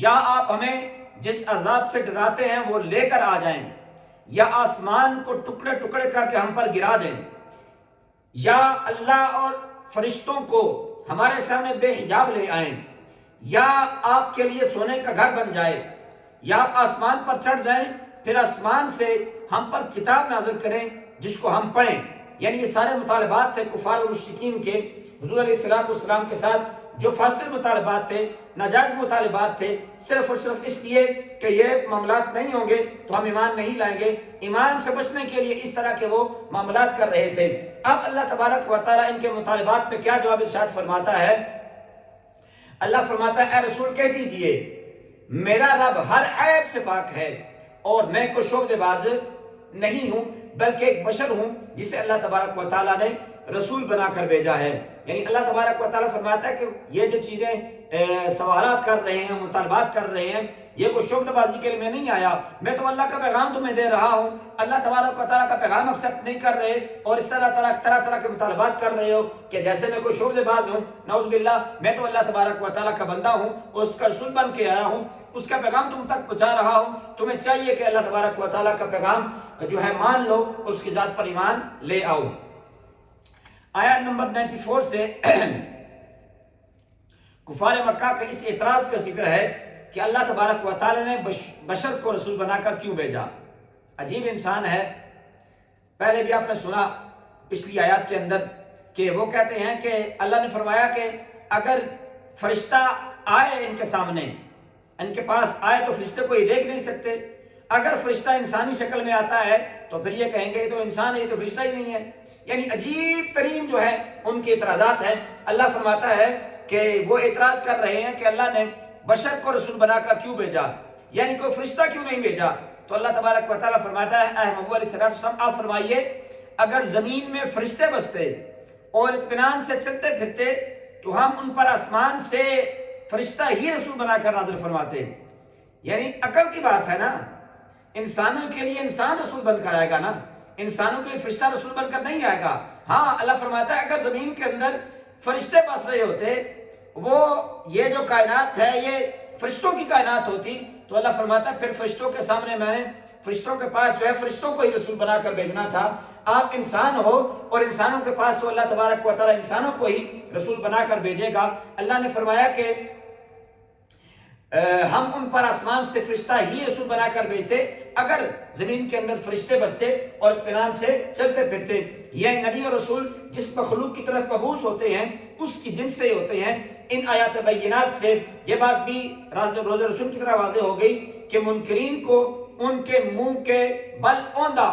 یا آپ ہمیں جس عذاب سے ڈراتے ہیں وہ لے کر آ جائیں، یا آسمان کو ٹکڑے ٹکڑے کر کے ہم پر گرا دیں، یا اللہ اور فرشتوں کو ہمارے سامنے بے حجاب لے آئیں، یا آپ کے لیے سونے کا گھر بن جائے، یا آپ آسمان پر چڑھ جائیں پھر آسمان سے ہم پر کتاب نازل کریں جس کو ہم پڑھیں. یعنی یہ سارے مطالبات تھے کفار و مشرکین کے حضور علیہ السلام کے ساتھ، جو فاسد مطالبات تھے، ناجائز مطالبات تھے، صرف اور صرف اس لیے کہ یہ معاملات نہیں ہوں گے تو ہم ایمان نہیں لائیں گے. ایمان سے بچنے کے لیے اس طرح کے وہ معاملات کر رہے تھے. اب اللہ تبارک و تعالیٰ ان کے مطالبات میں کیا جواب ارشاد فرماتا ہے؟ اللہ فرماتا ہے اے رسول کہہ دیجئے میرا رب ہر عیب سے پاک ہے اور میں کوئی شعبدے باز نہیں ہوں بلکہ ایک بشر ہوں جسے اللہ تبارک و تعالیٰ نے رسول بنا کر بھیجا ہے. یعنی اللہ تبارک و تعالیٰ فرماتا ہے کہ یہ جو چیزیں سوالات کر رہے ہیں، مطالبات کر رہے ہیں، یہ کوئی شعبدہ بازی کے لیے میں نہیں آیا. میں تو اللہ کا پیغام تمہیں دے رہا ہوں. اللہ تبارک و تعالیٰ کا پیغام ایکسیپٹ نہیں کر رہے اور اس طرح کے مطالبات کر رہے ہو کہ جیسے میں کوئی شعبدے باز ہوں. نعوذ باللہ، میں تو اللہ تبارک و تعالیٰ کا بندہ ہوں اور اس کا رسول بن کے آیا ہوں، اس کا پیغام تم تک پہنچا رہا ہوں. تمہیں چاہیے کہ اللہ تبارک و تعالیٰ کا پیغام جو ہے مان لو، اس کی ذات پر ایمان لے آؤ. آیت نمبر 94 سے کفار مکہ کے اس اعتراض کا ذکر ہے کہ اللہ تبارک و تعالیٰ نے بشر کو رسول بنا کر کیوں بھیجا. عجیب انسان ہے. پہلے بھی آپ نے سنا پچھلی آیات کے اندر کہ وہ کہتے ہیں کہ اللہ نے فرمایا کہ اگر فرشتہ آئے ان کے سامنے، ان کے پاس آئے تو فرشتے کو یہ دیکھ نہیں سکتے. اگر فرشتہ انسانی شکل میں آتا ہے تو پھر یہ کہیں گے یہ تو انسان ہے، یہ تو فرشتہ ہی نہیں ہے. یعنی عجیب ترین جو ہے ان کے اعتراضات ہیں. اللہ فرماتا ہے کہ وہ اعتراض کر رہے ہیں کہ اللہ نے بشر کو رسول بنا کر کیوں بھیجا، یعنی کوئی فرشتہ کیوں نہیں بھیجا. تو اللہ تبارک و تعالیٰ فرماتا ہے اے محمد علیہ السلام آپ فرمائیے اگر زمین میں فرشتے بستے اور اطمینان سے چلتے پھرتے تو ہم ان پر آسمان سے فرشتہ ہی رسول بنا کر نازل فرماتے. یعنی عقل کی بات ہے نا، انسانوں کے لیے انسان رسول بن کر آئے گا نا، انسانوں کے لیے فرشتہ رسول بن کر نہیں آئے گا. ہاں اللہ فرماتا ہے اگر زمین کے اندر فرشتے بس رہے ہوتے، وہ یہ جو کائنات ہے یہ فرشتوں کی کائنات ہوتی، تو اللہ فرماتا ہے پھر فرشتوں کے سامنے میں نے فرشتوں کے پاس جو ہے فرشتوں کو ہی رسول بنا کر بھیجنا تھا. آپ انسان ہو اور انسانوں کے پاس تو اللہ تبارک و تعالیٰ انسانوں کو ہی رسول بنا کر بھیجے گا. اللہ نے فرمایا کہ ہم ان پر آسمان سے فرشتہ ہی رسول بنا کر بھیجتے اگر زمین کے اندر فرشتے بستے اور اطمینان سے چلتے پھرتے. یہ نبی اور رسول جس مخلوق کی طرف مبعوث ہوتے ہیں اس کی جنس سے ہوتے ہیں. ان آیات بینات سے یہ بات بھی روز رسول کی طرح واضح ہو گئی کہ منکرین کو ان کے منہ کے بل اوندا،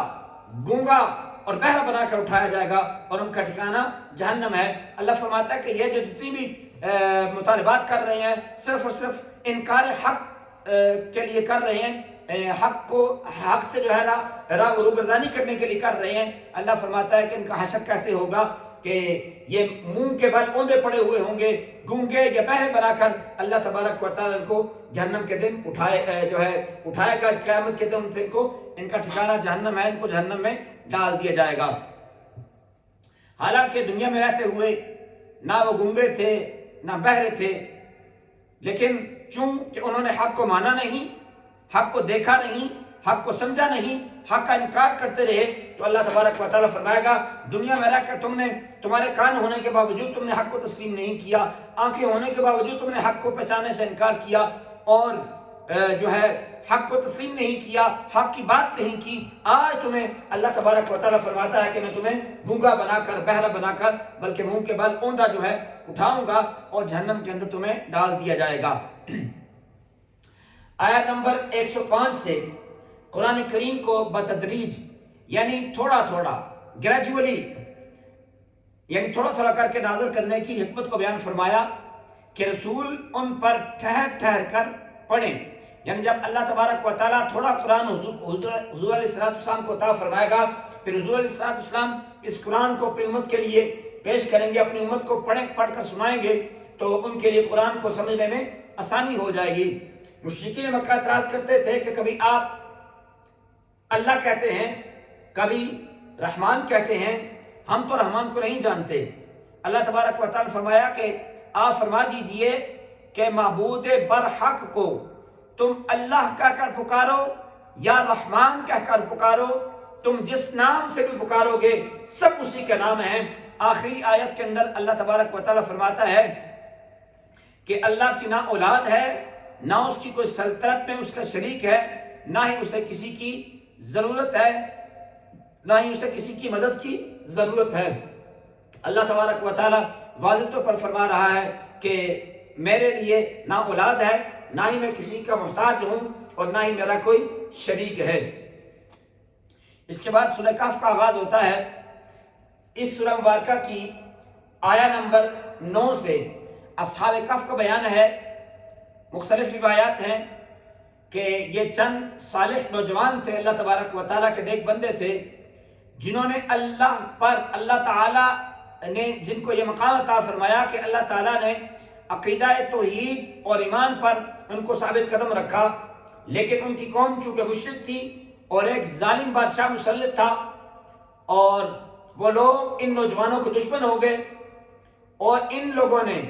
گونگا اور بہرا بنا کر اٹھایا جائے گا اور ان کا ٹھکانہ جہنم ہے. اللہ فرماتا ہے کہ یہ جو جتنی بھی مطالبات کر رہے ہیں صرف اور صرف انکار حق کے لیے کر رہے ہیں، حق سے جو ہے روگردانی کرنے کے لیے کر رہے ہیں. اللہ فرماتا ہے کہ ان کا حشر کیسے ہوگا کہ یہ منہ کے بل اوندے پڑے ہوئے ہوں گے، گونگے یا بہرے بنا کر اللہ تبارک و تعالیٰ ان کو جہنم کے دن اٹھائے گا، قیامت کے دن پھر کو ان کا ٹھکانہ جہنم ہے، ان کو جہنم میں ڈال دیا جائے گا۔ حالانکہ دنیا میں رہتے ہوئے نہ وہ گونگے تھے نہ بہرے تھے، لیکن چونکہ انہوں نے حق کو مانا نہیں، حق کو دیکھا نہیں، حق کو سمجھا نہیں، حق کا انکار کرتے رہے، تو اللہ تبارک و تعالیٰ فرمائے گا دنیا میں رہ کر تمہارے کان ہونے کے باوجود تم نے حق کو تسلیم نہیں کیا، آنکھیں ہونے کے باوجود تم نے حق کو پہچانے سے انکار کیا، اور حق کو تسلیم نہیں کیا، حق کی بات نہیں کی، آج تمہیں اللہ تبارک و تعالیٰ فرماتا ہے کہ میں تمہیں گونگا بنا کر، بہرا بنا کر، بلکہ منہ کے بل اوندا اٹھاؤں گا اور جہنم کے اندر تمہیں ڈال دیا جائے گا۔ آیت نمبر 105 سے قرآن کریم کو بتدریج یعنی تھوڑا تھوڑا گریجولی یعنی تھوڑا تھوڑا کر کے نازل کرنے کی حکمت کو بیان فرمایا کہ رسول ان پر ٹھہر ٹھہر کر پڑھیں، یعنی جب اللہ تبارک و تعالیٰ تھوڑا قرآن حضور علیہ السلام کو عطا فرمائے گا، پھر حضور علیہ السلام اس قرآن کو اپنی امت کے لیے پیش کریں گے، اپنی امت کو پڑھ کر سنائیں گے، تو ان کے لیے قرآن کو سمجھنے میں آسانی ہو جائے گی۔ مشرکین مکہ اعتراض کرتے تھے کہ کبھی آپ اللہ کہتے ہیں، کبھی رحمان کہتے ہیں، ہم تو رحمان کو نہیں جانتے۔ اللہ تبارک و تعالیٰ فرمایا کہ آپ فرما دیجئے کہ معبود برحق کو تم اللہ کہہ کر پکارو یا رحمان کہہ کر پکارو، تم جس نام سے بھی پکارو گے سب اسی کے نام ہیں۔ آخری آیت کے اندر اللہ تبارک و تعالیٰ فرماتا ہے کہ اللہ کی نہ اولاد ہے، نہ اس کی کوئی سلطنت میں اس کا شریک ہے، نہ ہی اسے کسی کی ضرورت ہے، نہ ہی اسے کسی کی مدد کی ضرورت ہے۔ اللہ تبارک و تعالیٰ واضح طور پر فرما رہا ہے کہ میرے لیے نہ اولاد ہے، نہ ہی میں کسی کا محتاج ہوں، اور نہ ہی میرا کوئی شریک ہے۔ اس کے بعد سورہ کہف کا آغاز ہوتا ہے۔ اس سورہ مبارکہ کی آیا نمبر 9 سے اصحاب کہف کا بیان ہے۔ مختلف روایات ہیں کہ یہ چند صالح نوجوان تھے، اللہ تبارک و تعالیٰ کے نیک بندے تھے، جنہوں نے اللہ تعالیٰ نے جن کو یہ مقام عطا فرمایا کہ اللہ تعالیٰ نے عقیدہ توحید اور ایمان پر ان کو ثابت قدم رکھا، لیکن ان کی قوم چونکہ مشرک تھی اور ایک ظالم بادشاہ مسلط تھا، اور وہ لوگ ان نوجوانوں کے دشمن ہو گئے، اور ان لوگوں نے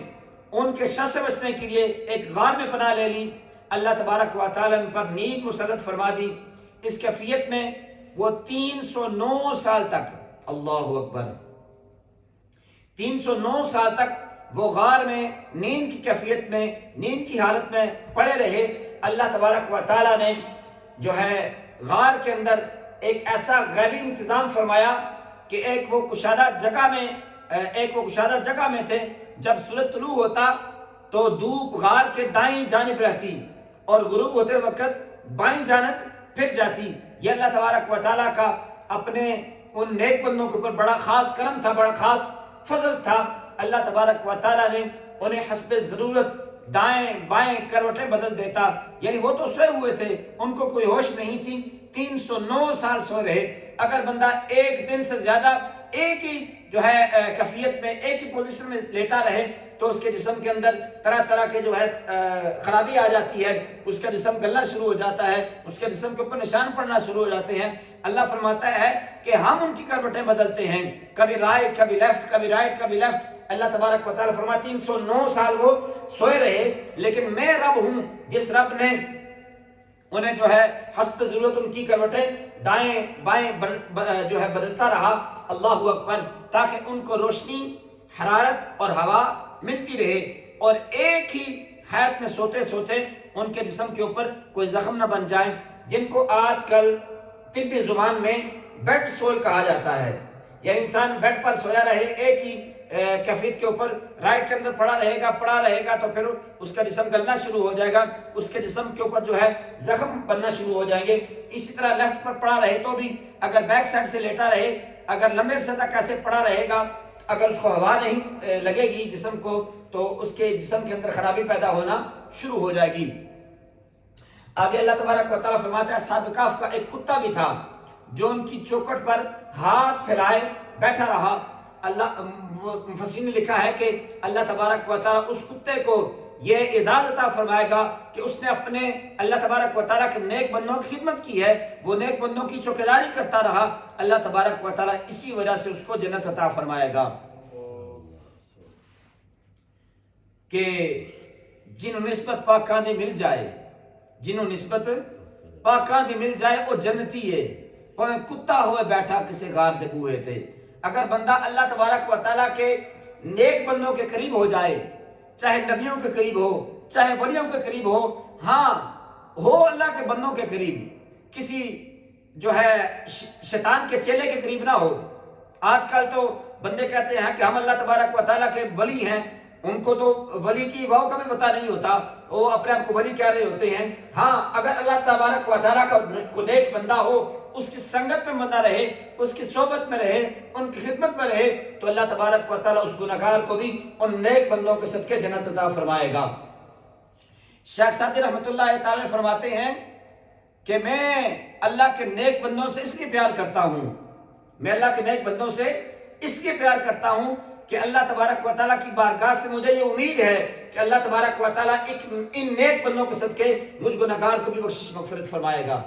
ان کے شر سے بچنے کے لیے ایک غار میں پناہ لے لی۔ اللہ تبارک و تعالیٰ ان پر نیند مسلط فرما دی۔ اس کیفیت میں وہ 309 سال تک، اللہ اکبر، 309 سال تک وہ غار میں نیند کی کیفیت میں، نیند کی حالت میں پڑے رہے۔ اللہ تبارک و تعالیٰ نے غار کے اندر ایک ایسا غیبی انتظام فرمایا کہ ایک وہ کشادہ جگہ میں تھے، جب سورج طلوع ہوتا تو دھوپ غار کے دائیں جانب رہتی اور غروب ہوتے وقت بائیں جانب پھر جاتی۔ یہ اللہ تبارک و تعالیٰ کا اپنے ان نیک بندوں کے اوپر بڑا خاص کرم تھا، بڑا خاص فضل تھا۔ اللہ تبارک و تعالیٰ نے انہیں حسب ضرورت دائیں بائیں کروٹیں بدل دیتا، یعنی وہ تو سوئے ہوئے تھے، ان کو کوئی ہوش نہیں تھی، 309 سال سو رہے۔ اگر بندہ ایک دن سے زیادہ ایک ہی کیفیت میں، ایک ہی پوزیشن میں لیٹا رہے تو اس کے جسم کے اندر طرح طرح کے خرابی آ جاتی ہے، اس کا جسم گلنا شروع ہو جاتا ہے، اس کے جسم کے اوپر نشان پڑنا شروع ہو جاتے ہیں۔ اللہ فرماتا ہے کہ ہم ان کی کروٹیں بدلتے ہیں، کبھی رائٹ کبھی لیفٹ، کبھی رائٹ کبھی لیفٹ۔ اللہ تبارک و تعالیٰ فرماتے ہیں 309 سال وہ سوئے رہے، لیکن میں رب ہوں جس رب نے انہیں حسب ضرورت ان کی کروٹیں دائیں بائیں بدلتا رہا، اللہ اکبر، تاکہ ان کو روشنی، حرارت اور ہوا ملتی رہے، اور ایک ہی حالت میں سوتے سوتے ان کے جسم کے اوپر کوئی زخم نہ بن جائے، جن کو آج کل طبی زبان میں بیڈ سول کہا جاتا ہے۔ یعنی انسان بیڈ پر سویا رہے، ایک ہی کیفیت کے اوپر رائٹ کے اندر پڑا رہے گا تو پھر اس کا جسم گلنا شروع ہو جائے گا، اس کے جسم کے اوپر زخم بننا شروع ہو جائیں گے۔ اسی طرح لیفٹ پر پڑا رہے تو بھی اگر بیک سائڈ سے لیٹا رہے، اگر لمبے عرصے تک ایسے پڑا رہے گا، اگر اس کو ہوا نہیں لگے گی جسم کو تو اس کے جسم کے اندر خرابی پیدا ہونا شروع ہو جائے گی۔ آگے اللہ تبارک و تعالیٰ فرماتا ہے اصحاب کہف کا ایک کتا بھی تھا جو ان کی چوکھٹ پر ہاتھ پھیلائے بیٹھا رہا، اللہ مفسرین نے لکھا ہے کہ اللہ تبارک و تعالیٰ اس کتے کو یہ اعزاز عطا فرمائے گا کہ اس نے اپنے اللہ تبارک و تعالیٰ کے نیک بندوں کی خدمت کی ہے، وہ نیک بندوں کی چوکیداری کرتا رہا، اللہ تبارک و تعالیٰ اسی وجہ سے اس کو جنت عطا فرمائے گا۔ کہ جنہوں نسبت پاکاندی مل جائے، جنہوں نسبت پاکاندی مل جائے وہ جنتی ہے، پویں کتا ہوئے بیٹھا کسی غار دے بوئے تھے۔ اگر بندہ اللہ تبارک و تعالیٰ کے نیک بندوں کے قریب ہو جائے، چاہے نبیوں کے قریب ہو، چاہے ولیوں کے قریب ہو، ہاں ہو اللہ کے بندوں کے قریب، کسی جو ہے شیطان کے چیلے کے قریب نہ ہو۔ آج کل تو بندے کہتے ہیں کہ ہم اللہ تبارک و تعالیٰ کے ولی ہیں، ان کو تو ولی کی واؤ کا بھی پتہ نہیں ہوتا، وہ اپنے آپ کو ولی کہہ رہے ہوتے ہیں۔ ہاں اگر اللہ تبارک و تعالیٰ کا کوئی نیک بندہ ہو، اس کی سنگت میں بندہ رہے، اس کی صحبت میں رہے، ان کی خدمت میں رہے، تو اللہ تبارک و تعالیٰ اس گنہگار کو بھی ان نیک بندوں کے صدقے جنت عطا فرمائے گا۔ شیخ سعدی رحمۃ اللہ تعالیٰ فرماتے ہیں کہ میں اللہ کے نیک بندوں سے اس لیے پیار کرتا ہوں، میں اللہ کے نیک بندوں سے اس لیے پیار کرتا ہوں کہ اللہ تبارک و تعالیٰ کی بارگاہ سے مجھے یہ امید ہے کہ اللہ تبارک و تعالیٰ ان نیک بندوں کے صدقے مجھ گنہگار کو بھی بخشش مغفرت فرمائے گا۔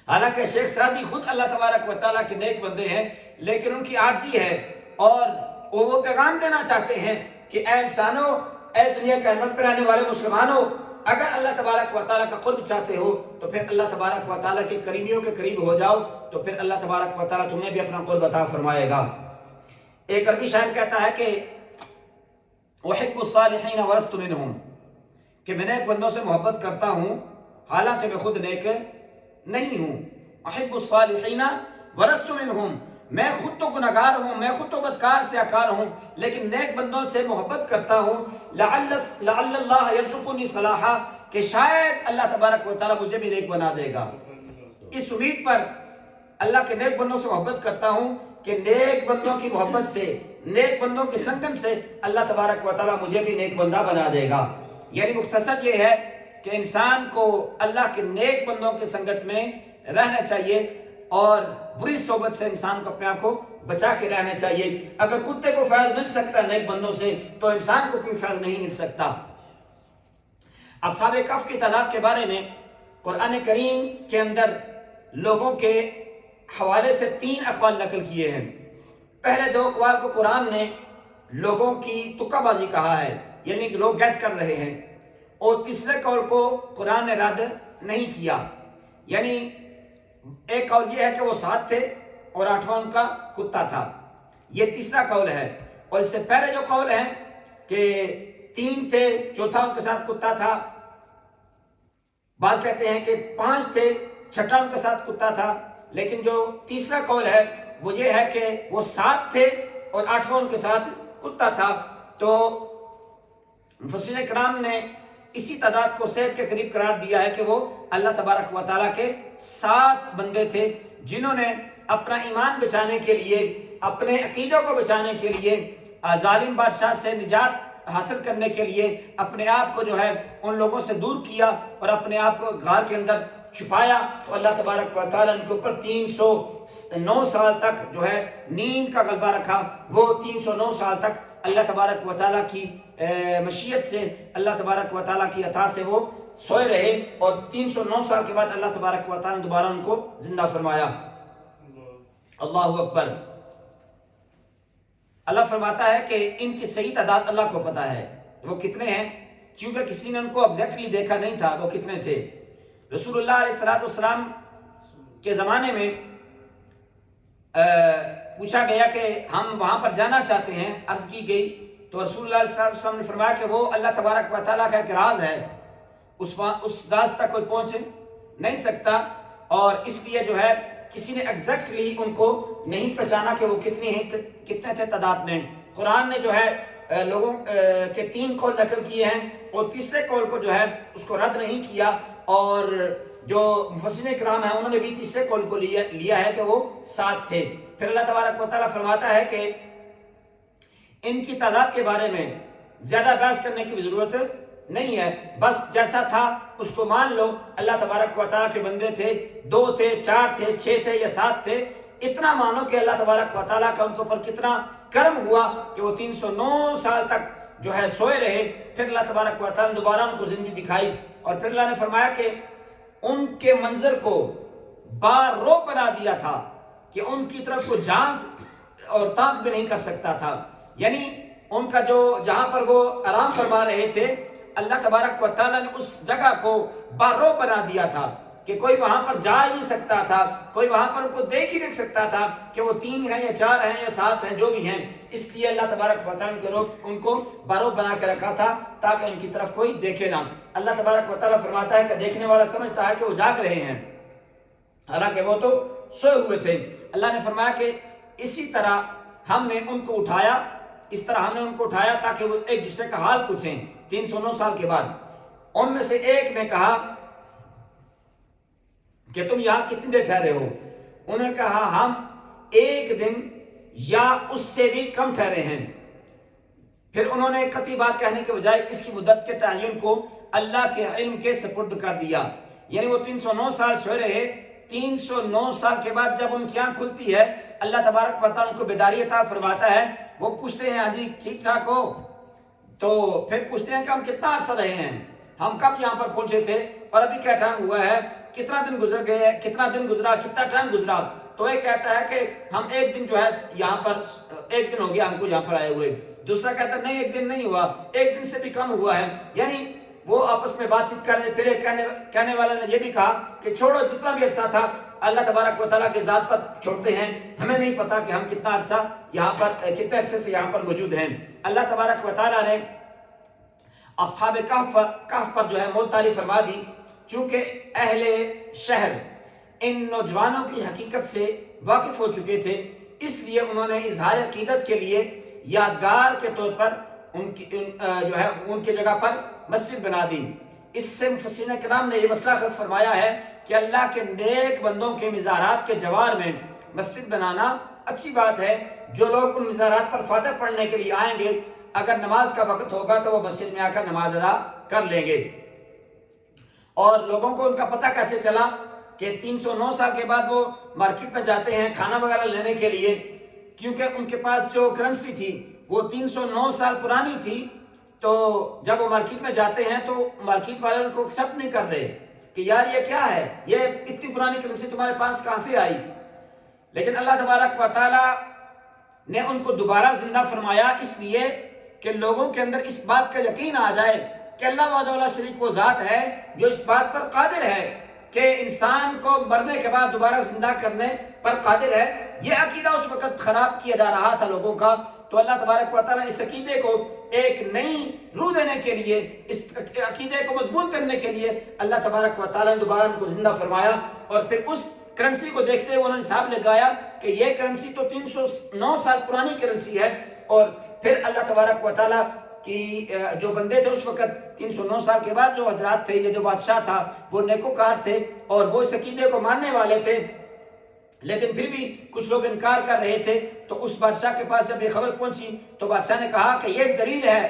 حالانکہ شیخ سعدی خود اللہ تبارک و تعالیٰ کے نیک بندے ہیں، لیکن ان کی عاجزی ہے اور وہ پیغام دینا چاہتے ہیں کہ اے انسانوں، اے دنیا کے انور پر آنے والے مسلمانوں، اگر اللہ تبارک و تعالیٰ کا قرب چاہتے ہو تو پھر اللہ تبارک و تعالیٰ کے قریبیوں کے قریب ہو جاؤ، تو پھر اللہ تبارک و تعالیٰ تمہیں بھی اپنا قرب عطا فرمائے گا۔ ایک عربی شاعر کہتا ہے کہ احب الصالحین ولست منہم، کہ میں نیک بندوں سے محبت کرتا ہوں حالانکہ میں خود نیک نہیں ہوں۔ احب الصالحین ولست منہم، میں خود تو گناہگار ہوں، میں خود تو بدکار سے اکار ہوں، لیکن نیک بندوں سے محبت کرتا ہوں۔ لعل اللہ یرزقنی صلاحا، کہ شاید اللہ تبارک و تعالیٰ مجھے بھی نیک بنا دے گا۔ اس امید پر اللہ کے نیک بندوں سے محبت کرتا ہوں کہ نیک بندوں کی محبت سے، نیک بندوں کی سنگت سے اللہ تبارک و تعالیٰ مجھے بھی نیک بندہ بنا دے گا۔ یعنی مختصر یہ ہے کہ انسان کو اللہ کے نیک بندوں کی سنگت میں رہنا چاہیے اور بری صحبت سے انسان کو اپنے آپ کو بچا کے رہنا چاہیے۔ اگر کتے کو فیض مل سکتا ہے نیک بندوں سے تو انسان کو کوئی فیض نہیں مل سکتا۔ اصحاب کہف کی تعداد کے بارے میں قرآن کریم کے اندر لوگوں کے حوالے سے 3 اقوال نقل کیے ہیں۔ پہلے 2 اقوال کو قرآن نے لوگوں کی تکہ بازی کہا ہے، یعنی کہ لوگ گیس کر رہے ہیں، اور تیسرے قول کو قرآن نے رد نہیں کیا۔ یعنی ایک قول یہ ہے کہ وہ 7 تھے اور 8واں ان کا کتا تھا، یہ تیسرا قول ہے۔ اور اس سے پہلے جو قول ہے کہ 3 تھے، چوتھا ان کے ساتھ کتا تھا، بعض کہتے ہیں کہ 5 تھے، چھٹا ان کے ساتھ کتا تھا، لیکن جو تیسرا قول ہے وہ یہ ہے کہ وہ 7 تھے اور 8واں ان کے ساتھ کتا تھا۔ تو مفسرین کرام نے اسی تعداد کو صحت کے قریب قرار دیا ہے کہ وہ اللہ تبارک و تعالیٰ کے 7 بندے تھے جنہوں نے اپنا ایمان بچانے کے لیے، اپنے عقیدوں کو بچانے کے لیے، ظالم بادشاہ سے نجات حاصل کرنے کے لیے اپنے آپ کو جو ہے ان لوگوں سے دور کیا اور اپنے آپ کو غار کے اندر چھپایا۔ تو اللہ تبارک و تعالیٰ ان کے اوپر 309 سال تک جو ہے نیند کا غلبہ رکھا۔ وہ 309 سال تک اللہ تبارک و تعالیٰ کی مشیت سے، اللہ تبارک و تعالیٰ کی عطا سے وہ سوئے رہے، اور 309 سال کے بعد اللہ تبارک و تعالیٰ نے دوبارہ ان کو زندہ فرمایا۔ اللہ اکبر۔ اللہ فرماتا ہے کہ ان کی صحیح تعداد اللہ کو پتہ ہے وہ کتنے ہیں، کیونکہ کسی نے ان کو ایگزیکٹلی دیکھا نہیں تھا وہ کتنے تھے۔ رسول اللہ علیہ السلام کے زمانے میں پوچھا گیا کہ ہم وہاں پر جانا چاہتے ہیں، عرض کی گئی تو رسول اللہ علیہ السلام نے فرمایا کہ وہ اللہ تبارک و تعالیٰ کا ایک راز ہے، اس راز تک کوئی پہنچ نہیں سکتا، اور اس لیے جو ہے کسی نے ایگزیکٹلی ان کو نہیں پہچانا کہ وہ کتنے تھے تعداد میں۔ قرآن نے جو ہے لوگوں کے 3 قول نقل کیے ہیں اور تیسرے قول کو جو ہے اس کو رد نہیں کیا، اور جو مفسرین کرام ہیں انہوں نے بھی تیسرے قول کو لیا ہے کہ وہ 7 تھے۔ پھر اللہ تبارک و تعالیٰ فرماتا ہے کہ ان کی تعداد کے بارے میں زیادہ بحث کرنے کی بھی ضرورت نہیں ہے، بس جیسا تھا اس کو مان لو۔ اللہ تبارک و تعالیٰ کے بندے تھے، 2 تھے، 4 تھے، 6 تھے یا 7 تھے، اتنا مانو کہ اللہ تبارک و تعالیٰ کا ان کے اوپر کتنا کرم ہوا کہ وہ 309 سال تک جو ہے سوئے رہے. پھر اللہ تبارک و تعالیٰ نے دوبارہ ان کو زندگی دکھائی اور پھر اللہ نے فرمایا کہ ان کے منظر کو بارو بنا دیا تھا کہ ان کی طرف کو جھانک اور تاک بھی نہیں کر سکتا تھا. یعنی ان کا جو جہاں پر وہ آرام فرما رہے تھے اللہ تبارک و تعالیٰ نے اس جگہ کو بارو بنا دیا تھا کہ کوئی وہاں پر جا ہی نہیں سکتا تھا, کوئی وہاں پر ان کو دیکھ ہی نہیں سکتا تھا کہ وہ 3 ہیں یا 4 ہیں یا 7 ہیں جو بھی ہیں. اس لیے اللہ تبارک و تعالیٰ نے ان کو بارو بنا کے رکھا تھا تاکہ ان کی طرف کوئی دیکھے نہ. اللہ تبارک و تعالیٰ فرماتا ہے کہ دیکھنے والا سمجھتا ہے کہ وہ جاگ رہے ہیں حالانکہ وہ تو سوئے ہوئے تھے. اللہ نے فرمایا کہ اسی طرح ہم نے ان کو اٹھایا, اس طرح ہم نے ان کو اٹھایا تاکہ وہ ایک دوسرے کا حال پوچھیں 309 سال کے بعد. ان میں سے ایک نے کہا کہ تم یہاں کتنی دیر ٹھہرے ہو؟ انہوں نے کہا ہم 1 دن یا اس سے بھی کم ٹھہرے ہیں. پھر انہوں نے قطعی بات کہنے کے بجائے اس کی مدت کے تعین کو اللہ کے علم کے سپرد کر دیا. یعنی وہ 309 سال سوئے رہے, 309 سال کے بعد جب ان کی آنکھ کھلتی ہے اللہ تبارک و تعالیٰ ان کو بیداری عطا فرماتا ہے. وہ پوچھتے ہیں ہاں جی ٹھیک ٹھاک ہو؟ تو پھر پوچھتے ہیں کہ ہم کتنا عرصہ رہے ہیں, ہم کب یہاں پر پہنچے تھے اور ابھی کیا ٹائم ہوا ہے, کتنا دن گزر گئے, کتنا دن گزرا, کتنا ٹائم گزرا. تو ایک کہتا ہے کہ ہم 1 دن جو ہے یہاں پر 1 دن ہو گیا ہم کو یہاں پر آئے ہوئے. دوسرا کہتا ہے نہیں 1 دن نہیں ہوا, 1 دن سے بھی کم ہوا ہے. یعنی وہ آپس میں بات چیت کر رہے. پھر ایک کہنے والے نے یہ بھی کہا کہ چھوڑو جتنا بھی عرصہ تھا اللہ تبارک و تعالیٰ کے ذات پر چھوڑتے ہیں, ہمیں نہیں پتا کہ ہم کتنا عرصہ یہاں پر کتنے عرصے سے یہاں پر موجود ہیں. اللہ تبارک و تعالیٰ نے اصحاب کہف پر جو ہے موت طاری فرما دی. چونکہ اہل شہر ان نوجوانوں کی حقیقت سے واقف ہو چکے تھے, اس لیے انہوں نے اظہار عقیدت کے لیے یادگار کے طور پر ان کی جگہ پر مسجد بنا دی. اس سے مفسرین کرام نے یہ مسئلہ اخذ فرمایا ہے کہ اللہ کے نیک بندوں کے مزارات کے جوار میں مسجد بنانا اچھی بات ہے. جو لوگ ان مزارات پر فاتح پڑھنے کے لیے آئیں گے اگر نماز کا وقت ہوگا تو وہ مسجد میں آ کر نماز ادا کر لیں گے. اور لوگوں کو ان کا پتہ کیسے چلا کہ 309 سال کے بعد وہ مارکیٹ میں جاتے ہیں کھانا وغیرہ لینے کے لیے, کیونکہ ان کے پاس جو کرنسی تھی وہ 309 سال پرانی تھی. تو جب وہ مارکیٹ میں جاتے ہیں تو مارکیٹ والے ان کو ایکسیپٹ نہیں کر رہے کہ یار یہ کیا ہے, یہ اتنی پرانی کرنسی تمہارے پاس کہاں سے آئی. لیکن اللہ تبارک و تعالیٰ نے ان کو دوبارہ زندہ فرمایا اس لیے کہ لوگوں کے اندر اس بات کا یقین آ جائے کہ اللہ وحدہ لا شریک وہ ذات ہے جو اس بات پر قادر ہے کہ انسان کو مرنے کے بعد دوبارہ زندہ کرنے پر قادر ہے. یہ عقیدہ اس وقت خراب کیا جا رہا تھا لوگوں کا. تو اللہ تبارک و تعالیٰ اس عقیدے کو ایک نئی روح دینے کے لیے, اس عقیدے کو مضبوط کرنے کے لیے اللہ تبارک و تعالیٰ نے دوبارہ ان کو زندہ فرمایا. اور پھر اس کرنسی کو دیکھتے ہوئے انہوں نے حساب لگایا کہ یہ کرنسی تو 309 سال پرانی کرنسی ہے. اور پھر اللہ تبارک و تعالیٰ کی جو بندے تھے اس وقت 309 سال کے بعد جو حضرات تھے, یہ جو بادشاہ تھا وہ نیکوکار تھے اور وہ اس عقیدے کو ماننے والے تھے, لیکن پھر بھی کچھ لوگ انکار کر رہے تھے. تو اس بادشاہ کے پاس جب یہ خبر پہنچی تو بادشاہ نے کہا کہ یہ دلیل ہے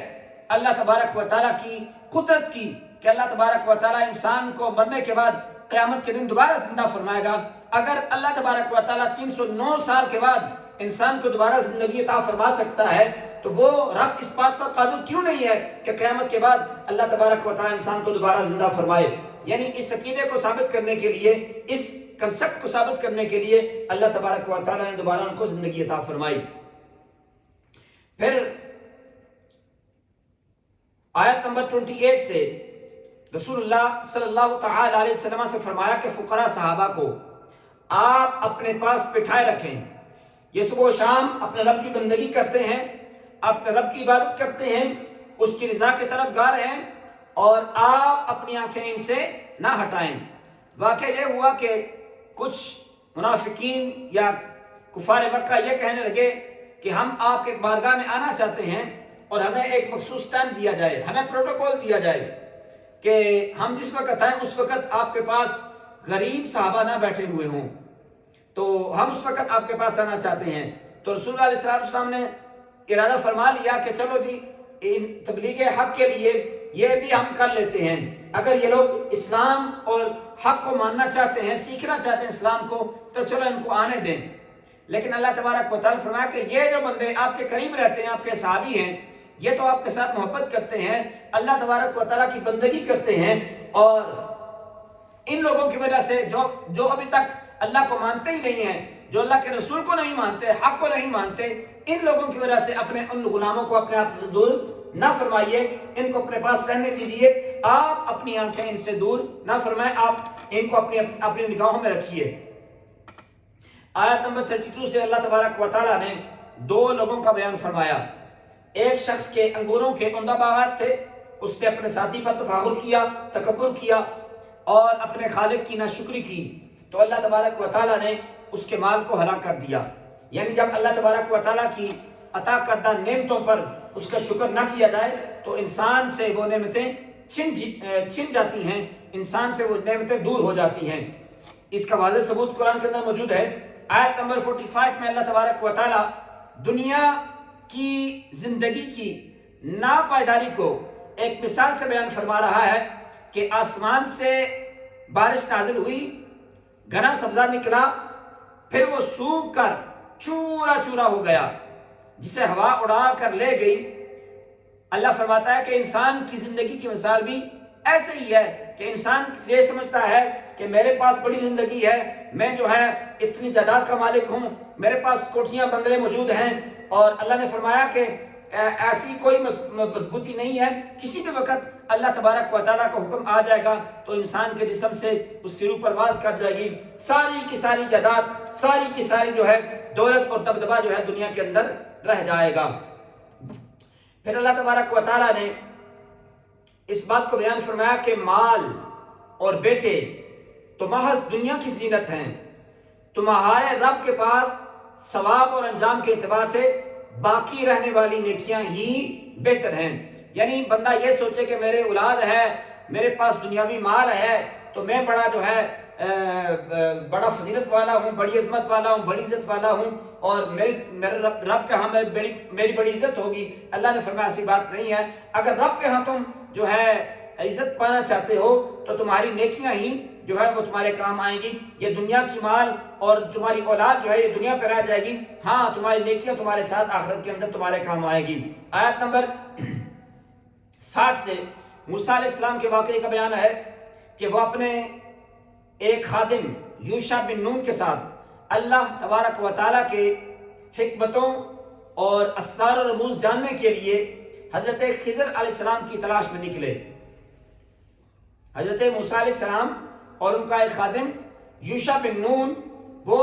اللہ تبارک و تعالیٰ کی قدرت کی کہ اللہ تبارک و تعالیٰ انسان کو مرنے کے بعد قیامت کے دن دوبارہ زندہ فرمائے گا. اگر اللہ تبارک و تعالیٰ 309 سال کے بعد انسان کو دوبارہ زندگی عطا فرما سکتا ہے تو وہ رب اس بات پر قادر کیوں نہیں ہے کہ قیامت کے بعد اللہ تبارک و تعالیٰ انسان کو دوبارہ زندہ فرمائے. یعنی اس عقیدے کو ثابت کرنے کے لیے, اس کنسپٹ کو ثابت کرنے کے لیے اللہ تبارک و تعالیٰ نے دوبارہ ان کو زندگی عطا فرمائی. پھر آیت نمبر 28 سے رسول اللہ صلی اللہ تعالی علیہ وسلم سے فرمایا کہ فقراء صحابہ کو آپ اپنے پاس بٹھائے رکھیں. یہ صبح و شام اپنے رب کی بندگی کرتے ہیں, اپنے رب کی عبادت کرتے ہیں, اس کی رضا کے طلبگار ہیں, اور آپ اپنی آنکھیں ان سے نہ ہٹائیں. واقعہ یہ ہوا کہ کچھ منافقین یا کفار مکہ یہ کہنے لگے کہ ہم آپ کے بارگاہ میں آنا چاہتے ہیں اور ہمیں ایک مخصوص ٹائم دیا جائے, ہمیں پروٹوکول دیا جائے کہ ہم جس وقت آئیں اس وقت آپ کے پاس غریب صحابہ نہ بیٹھے ہوئے ہوں, تو ہم اس وقت آپ کے پاس آنا چاہتے ہیں. تو رسول اللہ علیہ السلام نے ارادہ فرما لیا کہ چلو جی تبلیغ حق کے لیے یہ بھی ہم کر لیتے ہیں. اگر یہ لوگ اسلام اور حق کو ماننا چاہتے ہیں, سیکھنا چاہتے ہیں اسلام کو, تو چلو ان کو آنے دیں. لیکن اللہ تبارک و تعالیٰ نے فرمایا کہ یہ جو بندے آپ کے قریب رہتے ہیں، آپ کے صحابی ہیں، یہ تو آپ کے ساتھ محبت کرتے ہیں، اللہ تبارک و تعالیٰ کی بندگی کرتے ہیں، اور ان لوگوں کی وجہ سے جو ابھی تک اللہ کو مانتے ہی نہیں ہیں، جو اللہ کے رسول کو نہیں مانتے، حق کو نہیں مانتے، ان لوگوں کی وجہ سے اپنے ان غلاموں کو اپنے آپ سے دور نہ فرمائیے، ان کو اپنے پاس رہنے دیجئے، آپ اپنی آنکھیں ان سے دور نہ فرمائیں، آپ ان کو اپنی نگاہوں میں رکھیے۔ آیت نمبر 32 سے اللہ تبارک و تعالیٰ نے دو لوگوں کا بیان فرمایا۔ ایک شخص کے انگوروں کے عمدہ باغات تھے، اس نے اپنے ساتھی پر تفاخر کیا، تکبر کیا اور اپنے خالق کی ناشکری کی، تو اللہ تبارک و تعالیٰ نے اس کے مال کو ہلاک کر دیا۔ یعنی جب اللہ تبارک و تعالیٰ کی عطا کردہ نعمتوں پر اس کا شکر نہ کیا جائے تو انسان سے وہ نعمتیں چھن جاتی ہیں، انسان سے وہ نعمتیں دور ہو جاتی ہیں۔ اس کا واضح ثبوت قرآن کے اندر موجود ہے۔ آیت نمبر 45 میں اللہ تبارک و تعالیٰ دنیا کی زندگی کی ناپائیداری کو ایک مثال سے بیان فرما رہا ہے کہ آسمان سے بارش نازل ہوئی، گھنا سبزہ نکلا، پھر وہ سوکھ کر چورا چورا ہو گیا، جسے ہوا اڑا کر لے گئی۔ اللہ فرماتا ہے کہ انسان کی زندگی کی مثال بھی ایسے ہی ہے کہ انسان یہ سمجھتا ہے کہ میرے پاس بڑی زندگی ہے، میں جو ہے اتنی جائیداد کا مالک ہوں، میرے پاس کوٹھیاں بنگلے موجود ہیں، اور اللہ نے فرمایا کہ ایسی کوئی مضبوطی نہیں ہے، کسی بھی وقت اللہ تبارک و تعالیٰ کا حکم آ جائے گا تو انسان کے جسم سے اس کی روح پرواز کر جائے گی، ساری کی ساری جائیداد، ساری کی ساری جو ہے دولت اور دبدبہ جو ہے دنیا کے اندر رہ جائے گا۔ پھر اللہ تبارک و تعالیٰ نے اس بات کو بیان فرمایا کہ مال اور بیٹے تو محض دنیا کی زینت ہیں، تمہارے رب کے پاس ثواب اور انجام کے اعتبار سے باقی رہنے والی نیکیاں ہی بہتر ہیں۔ یعنی بندہ یہ سوچے کہ میرے اولاد ہے، میرے پاس دنیاوی مال ہے تو میں بڑا جو ہے بڑا فضیلت والا ہوں، بڑی عظمت والا ہوں، بڑی عزت والا ہوں، اور میرے رب کے ہاں میری بڑی عزت ہوگی۔ اللہ نے فرمایا ایسی بات نہیں ہے۔ اگر رب کے ہاں تم جو ہے عزت پانا چاہتے ہو تو تمہاری نیکیاں ہی جو ہے وہ تمہارے کام آئیں گی۔ یہ دنیا کی مال اور تمہاری اولاد جو ہے یہ دنیا پہ رہ جائے گی، ہاں تمہاری نیکیاں تمہارے ساتھ آخرت کے اندر تمہارے کام آئے گی۔ آیت نمبر 60 سے موسیٰ علیہ السلام کے واقعے کا بیان ہے کہ وہ اپنے ایک خادم یوشع بن نون کے ساتھ اللہ تبارک و تعالیٰ کے حکمتوں اور اسرار و رموز جاننے کے لیے حضرت خضر علیہ السلام کی تلاش میں نکلے۔ حضرت موسیٰ علیہ السلام اور ان کا ایک خادم یوشع بن نون وہ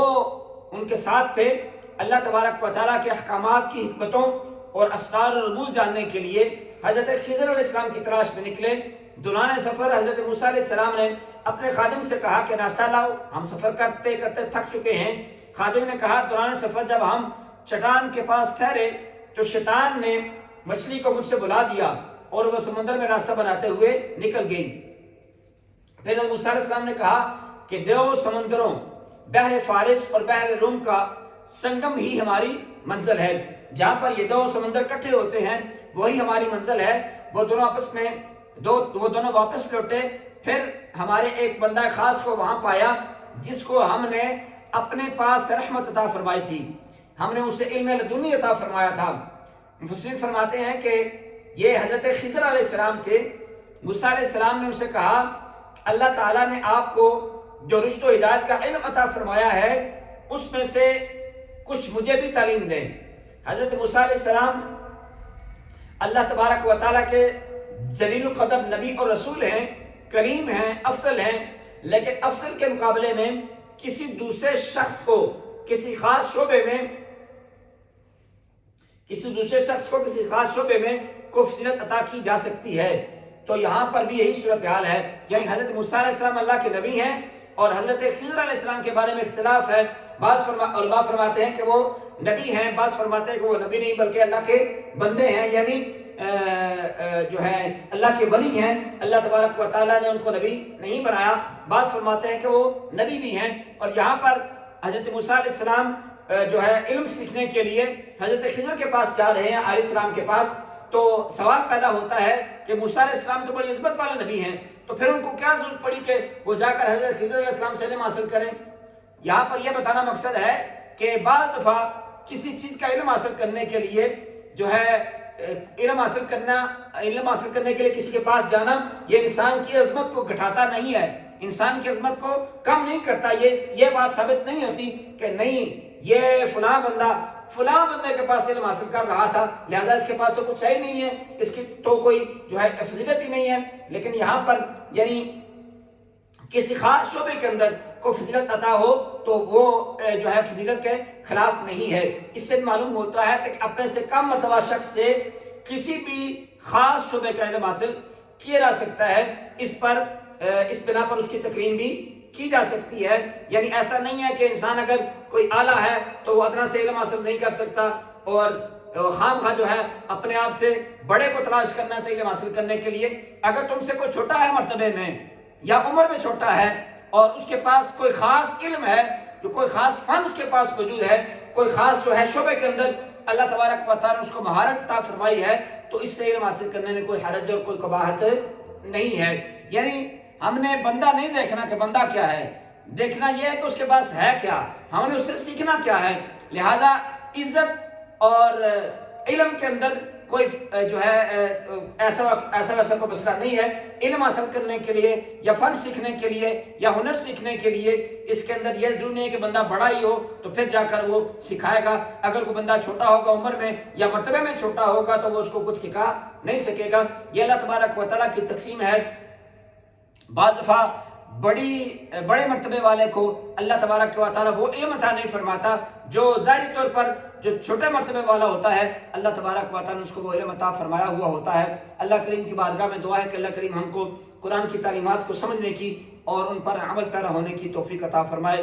ان کے ساتھ تھے، اللہ تبارک و تعالیٰ کے احکامات کی حکمتوں اور اسرار و رموز جاننے کے لیے حضرت خضر علیہ السلام کی تلاش میں نکلے۔ دوران سفر حضرت موسیٰ علیہ السلام نے اپنے خادم سے کہا کہ ناشتہ لاؤ، ہم سفر کرتے کرتے تھک چکے ہیں۔ خادم نے کہا دوران سفر جب ہم چٹان کے پاس ٹھہرے تو شیطان نے مچھلی کو مجھ سے بلا دیا اور وہ سمندر میں راستہ بناتے ہوئے نکل گئی۔ پھر موسیٰ علیہ السلام نے کہا کہ دو سمندروں بحر فارس اور بحر روم کا سنگم ہی ہماری منزل ہے، جہاں پر یہ دو سمندر اکٹھے ہوتے ہیں وہی ہماری منزل ہے۔ وہ دونوں واپس لوٹے، پھر ہمارے ایک بندہ خاص کو وہاں پایا جس کو ہم نے اپنے پاس رحمت عطا فرمائی تھی، ہم نے اسے علم لدنی عطا فرمایا تھا۔ مفسرین فرماتے ہیں کہ یہ حضرت خضر علیہ السلام تھے۔ موسیٰ علیہ السلام نے اسے کہا اللہ تعالیٰ نے آپ کو جو رشد و ہدایت کا علم عطا فرمایا ہے اس میں سے کچھ مجھے بھی تعلیم دیں۔ حضرت موسیٰ علیہ السلام اللہ تبارک و تعالیٰ کے جلیل القدر نبی اور رسول ہیں، کریم ہیں، افضل ہیں، لیکن افضل کے مقابلے میں کسی دوسرے شخص کو کسی خاص شعبے میں کوئی فضیلت عطا کی جا سکتی ہے۔ تو یہاں پر بھی یہی صورتحال ہے، یعنی حضرت موسیٰ علیہ السلام اللہ کے نبی ہیں اور حضرت خضر علیہ السلام کے بارے میں اختلاف ہے۔ بعض علماء فرماتے ہیں کہ وہ نبی ہیں، بعض فرماتے ہیں کہ وہ نبی نہیں بلکہ اللہ کے بندے ہیں، یعنی جو ہے اللہ کے ولی ہیں، اللہ تبارک و تعالیٰ نے ان کو نبی نہیں بنایا۔ بعض فرماتے ہیں کہ وہ نبی بھی ہیں۔ اور یہاں پر حضرت موسیٰ علیہ السلام جو ہے علم سیکھنے کے لیے حضرت خضر کے پاس جا رہے ہیں، علیہ السلام کے پاس، تو سوال پیدا ہوتا ہے کہ موسیٰ علیہ السلام تو بڑی عظمت والے نبی ہیں، تو پھر ان کو کیا ضرورت پڑی کہ وہ جا کر حضرت خضر علیہ السلام سے علم حاصل کریں۔ یہاں پر یہ بتانا مقصد ہے کہ بعض دفعہ کسی چیز کا علم حاصل کرنے کے لیے جو ہے علم حاصل کرنے کے لیے کسی کے پاس جانا یہ انسان کی عظمت کو گھٹاتا نہیں ہے، انسان کی عظمت کو کم نہیں کرتا. یہ بات ثابت نہیں ہوتی کہ نہیں یہ فلاں بندے کے پاس علم حاصل کر رہا تھا لہذا اس کے پاس تو کچھ ہے ہی نہیں ہے، اس کی تو کوئی جو ہے فضیلت ہی نہیں ہے. لیکن یہاں پر یعنی کسی خاص شعبے کے اندر کو فضیلت عطا ہو تو وہ جو ہے فضیلت کے خلاف نہیں ہے. اس سے معلوم ہوتا ہے کہ اپنے سے کم مرتبہ شخص سے کسی بھی خاص شعبے کا علم حاصل کیا جا سکتا ہے، اس بنا پر اس کی تکریم بھی کی جا سکتی ہے. یعنی ایسا نہیں ہے کہ انسان اگر کوئی اعلیٰ ہے تو وہ ادنا سے علم حاصل نہیں کر سکتا اور خام خواہ جو ہے اپنے آپ سے بڑے کو تلاش کرنا چاہیے علم حاصل کرنے کے لیے. اگر تم سے کوئی چھوٹا ہے مرتبے میں یا عمر میں چھوٹا ہے اور اس کے پاس کوئی خاص علم ہے، جو کوئی خاص فن اس کے پاس موجود ہے، کوئی خاص جو ہے شعبے کے اندر اللہ تبارک و تعالیٰ نے اس کو مہارت عطا فرمائی ہے، تو اس سے علم حاصل کرنے میں کوئی حرج اور کوئی قباحت نہیں ہے. یعنی ہم نے بندہ نہیں دیکھنا کہ بندہ کیا ہے، دیکھنا یہ ہے کہ اس کے پاس ہے کیا، ہم نے اس سے سیکھنا کیا ہے. لہذا عزت اور علم کے اندر کوئی جو ہے ایسا ویسا کوئی مسئلہ نہیں ہے. علم حاصل کرنے کے لیے یا فن سیکھنے کے لیے یا ہنر سیکھنے کے لیے اس کے اندر یہ ضروری نہیں ہے کہ بندہ بڑا ہی ہو تو پھر جا کر وہ سکھائے گا. اگر کوئی بندہ چھوٹا ہوگا عمر میں یا مرتبے میں چھوٹا ہوگا تو وہ اس کو کچھ سکھا نہیں سکے گا. یہ اللہ تبارک و تعالیٰ کی تقسیم ہے. بعض دفعہ بڑے مرتبے والے کو اللہ تبارک و تعالیٰ وہ علم عطا نہیں فرماتا جو ظاہری طور پر جو چھوٹے مرتبے والا ہوتا ہے اللہ تبارک و تعالیٰ نے اس کو وہ علم عطا فرمایا ہوا ہوتا ہے. اللہ کریم کی بارگاہ میں دعا ہے کہ اللہ کریم ہم کو قرآن کی تعلیمات کو سمجھنے کی اور ان پر عمل پیرا ہونے کی توفیق عطا فرمائے.